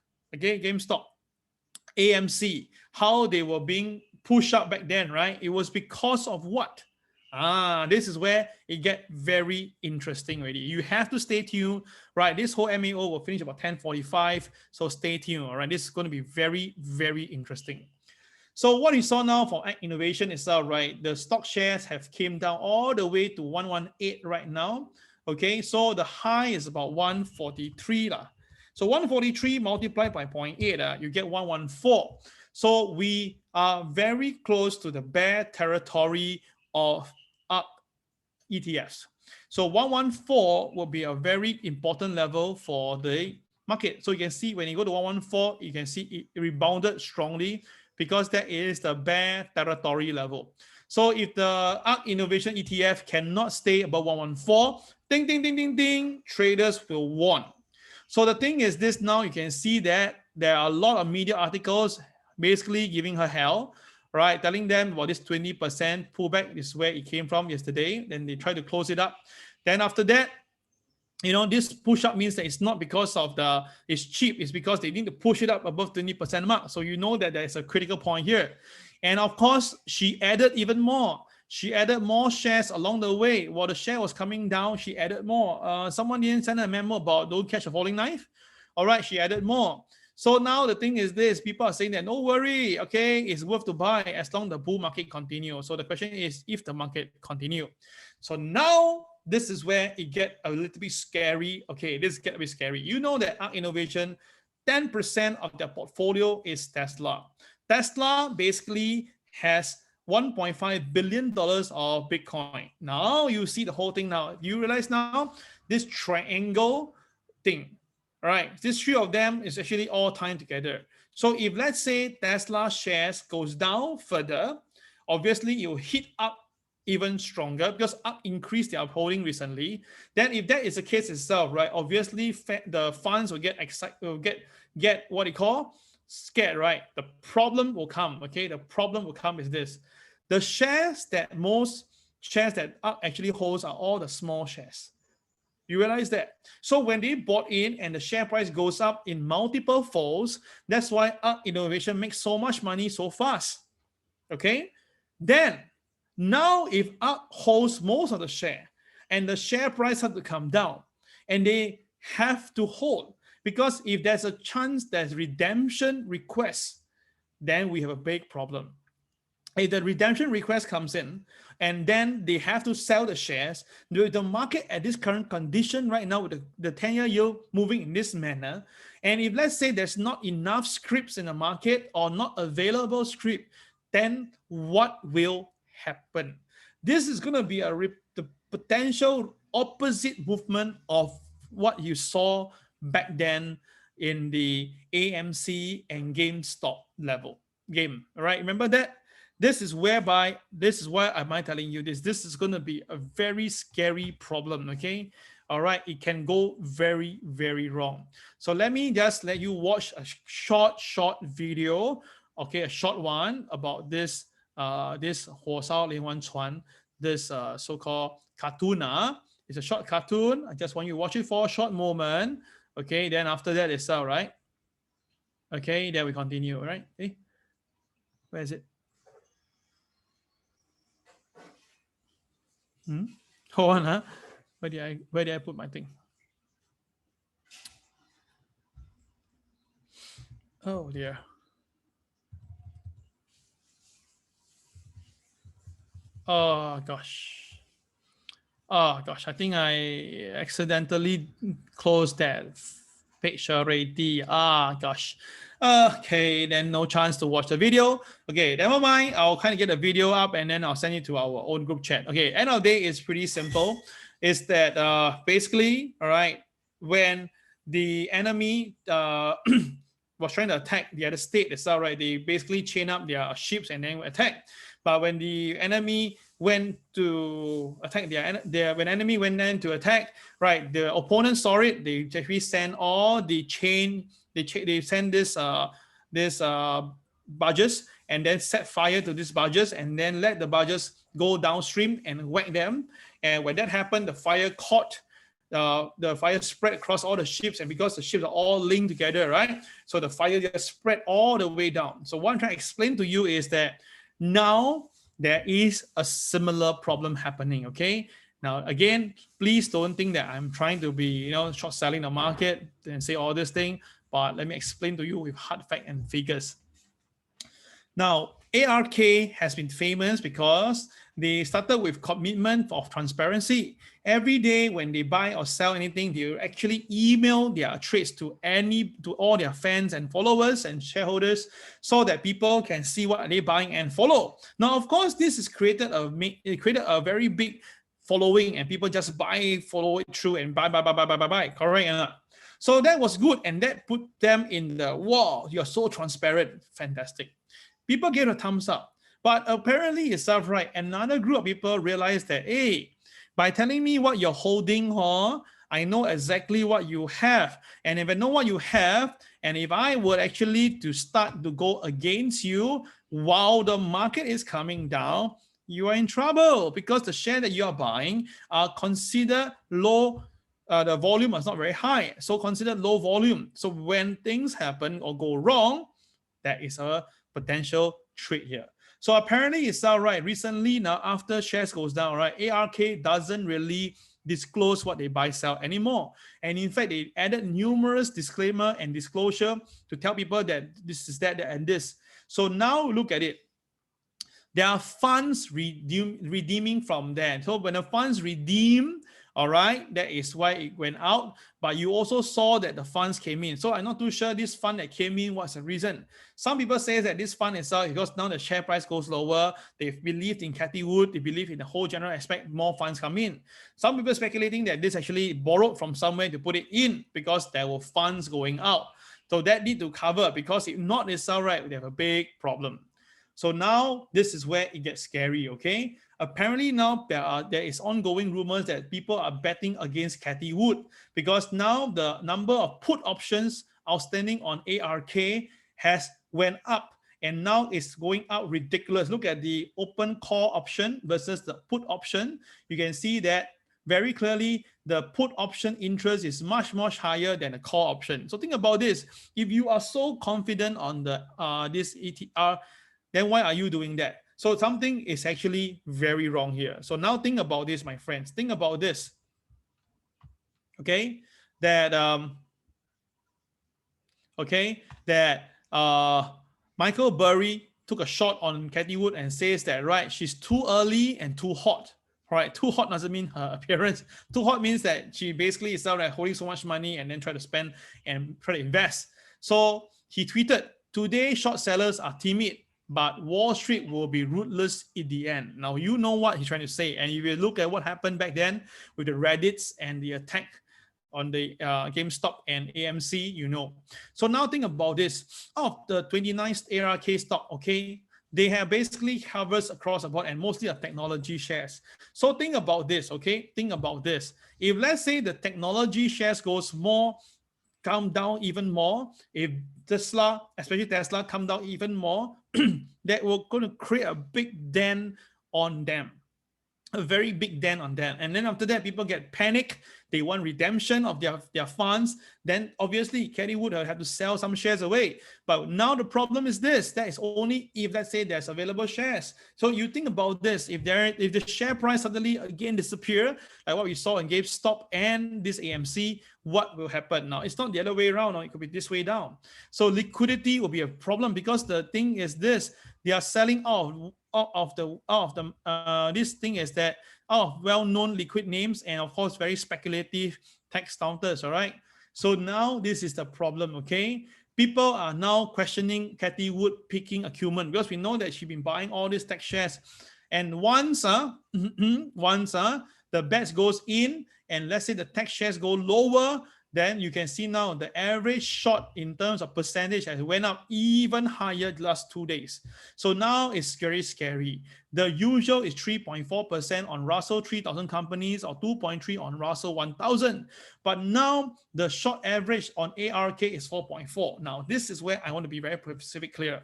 AMC, how they were being pushed up back then, right? It was because of what? This is where it gets very interesting already. You have to stay tuned, right? This whole MAO will finish about 10:45, so stay tuned, all right? This is going to be very, very interesting. So what you saw now for ARKK Innovation is right, the stock shares have came down all the way to 118 right now, okay? So the high is about 143 lah. So 143 multiplied by 0.8, you get 114. So we are very close to the bear territory of ARKK ETFs. So 114 will be a very important level for the market. So you can see when you go to 114, you can see it rebounded strongly because that is the bear territory level. So if the ARKK Innovation ETF cannot stay above 114, ding, ding, ding, ding, ding, traders will warn. So the thing is this now, you can see that there are a lot of media articles basically giving her hell, right? Telling them about this 20% pullback is where it came from yesterday. Then they try to close it up. Then after that, you know, this push up means that it's not because of it's cheap, it's because they need to push it up above 20% mark. So you know that there's a critical point here. And of course, she added even more. She added more shares along the way. While the share was coming down, she added more. Someone didn't send a memo about don't catch a falling knife. All right, she added more. So now the thing is this, people are saying that, no worry, okay, it's worth to buy as long as the bull market continues. So the question is if the market continue. So now this is where it gets a little bit scary. Okay, this gets a bit scary. You know that ARK Innovation, 10% of their portfolio is Tesla. Tesla basically has $1.5 billion of Bitcoin. Now you see the whole thing now. You realize now this triangle thing, right? These three of them is actually all tied together. So if let's say Tesla shares goes down further, obviously it will hit up even stronger because ARK increased their holding recently. Then if that is the case itself, right, obviously the funds will get excited, will get what you call scared, right? The problem will come, okay? The problem will come is this. The shares that most shares that ARK actually holds are all the small shares. You realize that? So when they bought in and the share price goes up in multiple folds, that's why ARK Innovation makes so much money so fast, okay? Then, now if ARK holds most of the share and the share price has to come down and they have to hold, because if there's a chance there's redemption requests, then we have a big problem. If the redemption request comes in and then they have to sell the shares, the market at this current condition right now with the 10-year yield moving in this manner, and if let's say there's not enough scripts in the market or not available script, then what will happen? This is going to be the potential opposite movement of what you saw back then in the AMC and GameStop level game, right? Remember that? This is why am I telling you this? This is going to be a very scary problem, okay? All right, it can go very, very wrong. So let me just let you watch a short video, okay, a short one about this this 火烧连环船, this so-called cartoon. It's a short cartoon. I just want you to watch it for a short moment. Okay, then after that it's all right. Okay, then we continue, right? Okay. Where is it? Hold on, huh? Where did I put my thing? Oh dear. Oh gosh. Oh gosh, I think I accidentally closed that page already. Ah gosh. Okay, then no chance to watch the video. Okay, never mind. I'll kind of get the video up and then I'll send it to our own group chat. Okay, end of the day is pretty simple. Is that basically, all right, when the enemy was trying to attack the other state itself, right? They basically chain up their ships and then attack. But when the enemy went to attack when enemy went in to attack, right? The opponent saw it. They actually send all the chain. They send this barges and then set fire to these barges and then let the barges go downstream and whack them. And when that happened, the fire caught. The fire spread across all the ships, and because the ships are all linked together, right? So the fire just spread all the way down. So what I'm trying to explain to you is that now there is a similar problem happening, okay? Now, again, please don't think that I'm trying to be, short selling the market and say all this thing, but let me explain to you with hard fact and figures. Now, ARK has been famous because they started with commitment of transparency. Every day when they buy or sell anything, they actually email their trades to all their fans and followers and shareholders so that people can see what are they buying and follow. Now, of course, this has created a very big following, and people just follow it through and buy, correct? So that was good, and that put them in the, wow, you're so transparent, fantastic. People gave a thumbs up. But apparently itself, right, another group of people realized that, hey, by telling me what you're holding, I know exactly what you have. And if I know what you have, and if I were actually to start to go against you while the market is coming down, you are in trouble because the share that you are buying are considered low. The volume is not very high, so considered low volume. So when things happen or go wrong, that is a potential trade here. So apparently it's all right. Recently, now after shares goes down, right, ARK doesn't really disclose what they buy sell anymore. And in fact, they added numerous disclaimer and disclosure to tell people that this is that and this. So now look at it. There are funds redeeming from there. So when the funds redeem, all right, that is why it went out. But you also saw that the funds came in. So I'm not too sure this fund that came in, what's the reason. Some people say that this fund is out because now the share price goes lower. They believed in Cathy Wood. They believe in the whole general aspect, more funds come in. Some people speculating that this actually borrowed from somewhere to put it in because there were funds going out. So that need to cover, because if not, it's all right, we have a big problem. So now this is where it gets scary, okay? Apparently now there is ongoing rumors that people are betting against Cathy Wood because now the number of put options outstanding on ARK has went up, and now it's going out ridiculous. Look at the open call option versus the put option. You can see that very clearly the put option interest is much higher than the call option. So think about this. If you are so confident on the this ETR, then why are you doing that? So something is actually very wrong here. So now think about this, my friends. Think about this. Okay, that Michael Burry took a shot on Cathy Wood and says that, right, she's too early and too hot. Right, too hot doesn't mean her appearance. Too hot means that she basically is out there holding so much money and then try to spend and try to invest. So he tweeted, "Today short sellers are timid, but Wall Street will be ruthless in the end." Now, you know what he's trying to say. And if you look at what happened back then with the Reddits and the attack on the GameStop and AMC, you know. So now think about this. Of the 29th ARK stock, okay, they have basically hovers across the board and mostly are technology shares. So think about this, okay? Think about this. If let's say the technology shares goes more, come down even more, if Tesla, especially Tesla, come down even more, that will going to create a big dent on them. A very big dent on them. And then after that, people get panic. They want redemption of their funds. Then obviously, Cathy Wood have to sell some shares away. But now the problem is this. That is only if, let's say, there's available shares. So you think about this. If the share price suddenly again disappear, like what we saw in GameStop and this AMC, what will happen? Now, it's not the other way around. Or it could be this way down. So liquidity will be a problem because the thing is this. They are selling this thing is that well-known liquid names and of course very speculative tax counters. All right, so now this is the problem. Okay, people are now questioning Cathy Wood picking acumen because we know that she's been buying all these tech shares, and once the bets goes in and let's say the tech shares go lower, then you can see now the average short in terms of percentage has went up even higher the last 2 days. So now it's very scary. The usual is 3.4% on Russell 3000 companies or 2.3 on Russell 1000. But now the short average on ARK is 4.4. Now this is where I want to be very specific clear.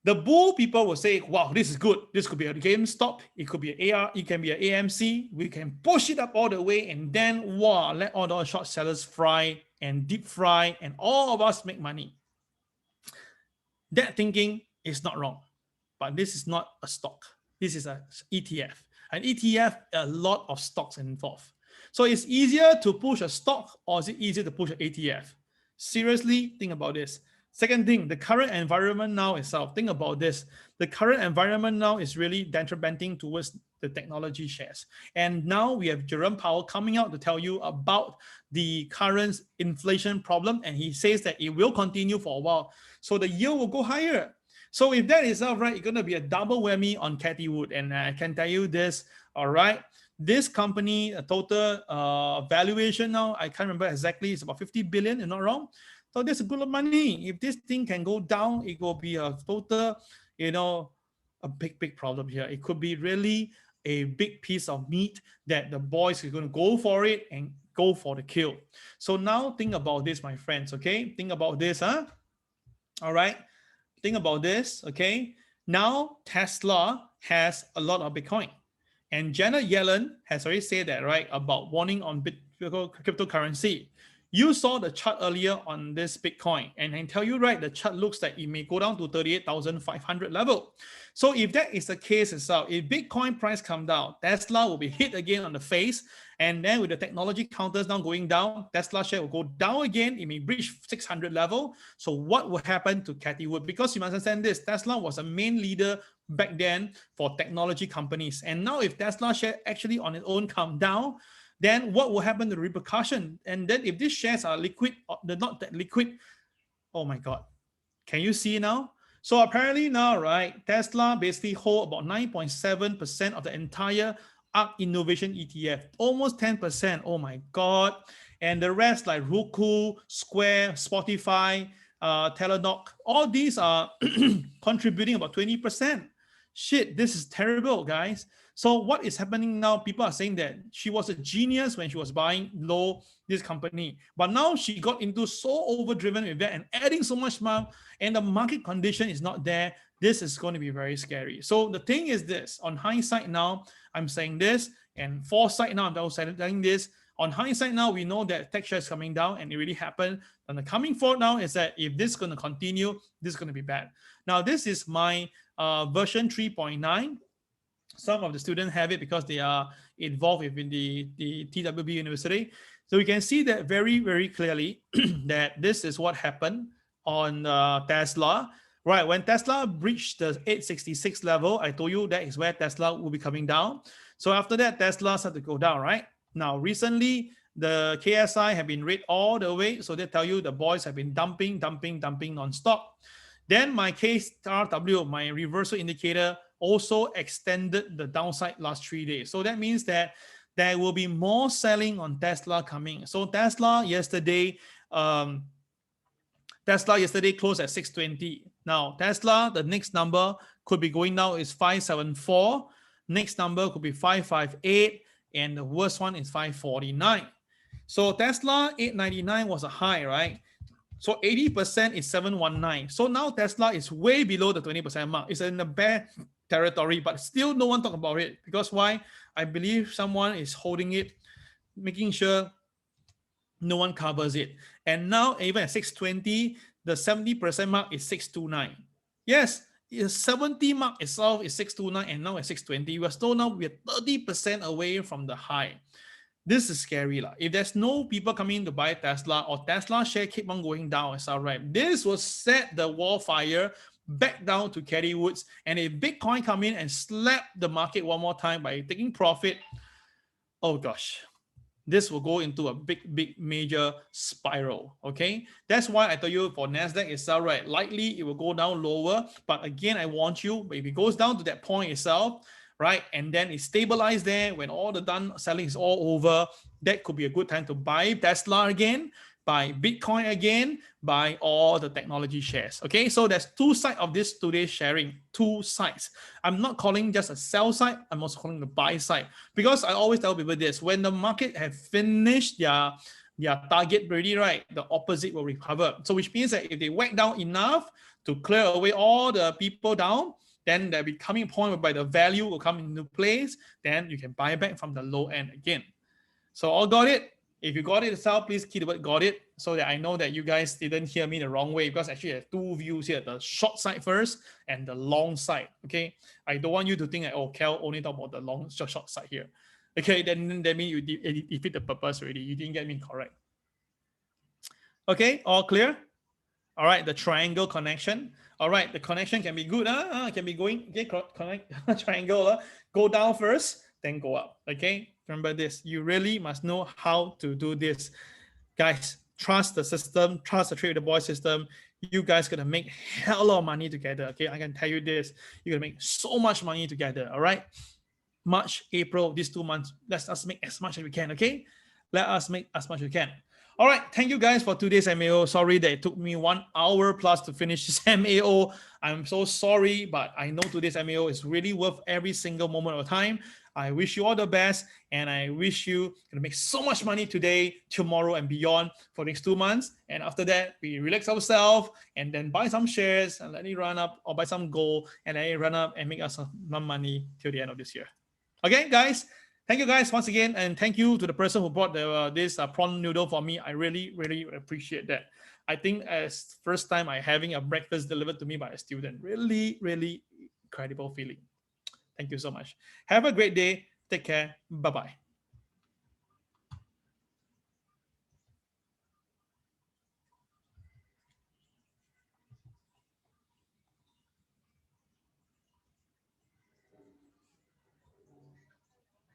The bull people will say, wow, this is good. This could be a GameStop. It could be an AR. It can be an AMC. We can push it up all the way and then, wow, let all the short sellers fry and deep fry and all of us make money. That thinking is not wrong, but this is not a stock. This is an ETF. An ETF, a lot of stocks involved. So it's easier to push a stock or is it easier to push an ETF? Seriously, think about this. Second thing, the current environment now itself. Think about this. The current environment now is really detrimenting towards the technology shares. And now we have Jerome Powell coming out to tell you about the current inflation problem. And he says that it will continue for a while. So the yield will go higher. So if that is all right, it's going to be a double whammy on Cathy Wood. And I can tell you this, all right. This company, a total valuation now, I can't remember exactly, it's about 50 billion, if not wrong. So there's a good money. If this thing can go down, it will be a total, a big problem here. It could be really a big piece of meat that the boys are going to go for it and go for the kill. So now think about this, my friends, okay? Think about this, huh? All right, think about this, okay? Now Tesla has a lot of Bitcoin. And Janet Yellen has already said that, right, about warning on cryptocurrency. You saw the chart earlier on this Bitcoin, and I tell you, right, the chart looks like it may go down to 38,500 level. So if that is the case itself, if Bitcoin price come down, Tesla will be hit again on the face, and then with the technology counters now going down, Tesla share will go down again. It may reach 600 level. So what will happen to Cathie Wood? Because you must understand this, Tesla was a main leader back then for technology companies, and now if Tesla share actually on its own come down, then what will happen to the repercussion? And then if these shares are liquid, or they're not that liquid, oh my God, can you see now? So apparently now, right, Tesla basically hold about 9.7% of the entire ARKK Innovation ETF, almost 10%. Oh my God. And the rest like Roku, Square, Spotify, Teladoc, all these are contributing about 20%. Shit, this is terrible, guys. So what is happening now? People are saying that she was a genius when she was buying low this company, but now she got into so overdriven with that and adding so much money, and the market condition is not there. This is going to be very scary. So the thing is this, on hindsight now, I'm saying this, and foresight now, I'm also saying this. On hindsight now, we know that tech share is coming down, and it really happened. And the coming forward now is that if this is going to continue, this is going to be bad. Now, this is my version 3.9. Some of the students have it because they are involved within the TWB University. So you can see that very, very clearly that this is what happened on Tesla. Right, when Tesla breached the 866 level, I told you that is where Tesla will be coming down. So after that, Tesla started to go down, right? Now, recently, the KSI have been read all the way. So they tell you the boys have been dumping non-stop. Then my KRW, my reversal indicator, also extended the downside last 3 days. So that means that there will be more selling on Tesla coming. So Tesla yesterday closed at 620. Now Tesla, the next number could be going down is 574. Next number could be 558, and the worst one is 549. So Tesla 899 was a high, right? So 80% is 719. So now Tesla is way below the 20% mark. It's in the bear territory, but still no one talk about it. Because why? I believe someone is holding it, making sure no one covers it. And now even at 620, the 70% mark is 629. Yes, the 70 mark itself is 629, and now at 620, we are still now we're 30% away from the high. This is scary. If there's no people coming to buy Tesla, or Tesla share keep on going down, it's all right. This will set the wall fire back down to Cathie Woods. And if Bitcoin come in and slap the market one more time by taking profit, oh gosh, this will go into a big major spiral. Okay, that's why I tell you for Nasdaq itself, right, likely it will go down lower. But again, I want you, if it goes down to that point itself, right, and then it stabilized there, when all the done selling is all over, that could be a good time to buy Tesla again, buy Bitcoin again, buy all the technology shares. Okay, so there's two sides of this today's sharing, two sides. I'm not calling just a sell side, I'm also calling the buy side, because I always tell people this, when the market have finished their target already, right, the opposite will recover. So which means that if they whack down enough to clear away all the people down, then there'll be coming point whereby the value will come into place, then you can buy back from the low end again. So all got it? If you got it itself, please key the word got it, so that I know that you guys didn't hear me the wrong way, because actually I have two views here, the short side first and the long side. Okay, I don't want you to think that, oh, Kel only talk about the long short side here. Okay, then that means you defeat the purpose already. You didn't get me correct. Okay, all clear? All right, the triangle connection. All right, the connection can be good. Can be going, okay, connect triangle. Go down first, then go up. Okay, remember this. You really must know how to do this. Guys, trust the system, trust the Trade with the Boys system. You guys gonna make hell of money together. Okay, I can tell you this. You're gonna make so much money together. All right, March, April, these 2 months, let us make as much as we can. Okay, let us make as much as we can. All right, thank you guys for today's MAO. Sorry that it took me 1 hour plus to finish this MAO. I'm so sorry, but I know today's MAO is really worth every single moment of time. I wish you all the best, and I wish you to make so much money today, tomorrow, and beyond for the next 2 months. And after that, we relax ourselves and then buy some shares and let it run up, or buy some gold and let it run up and make us some money till the end of this year. Okay, guys. Thank you guys once again, and thank you to the person who brought this prawn noodle for me. I really, really appreciate that. I think as first time I having a breakfast delivered to me by a student. Really, really incredible feeling. Thank you so much. Have a great day. Take care. Bye-bye.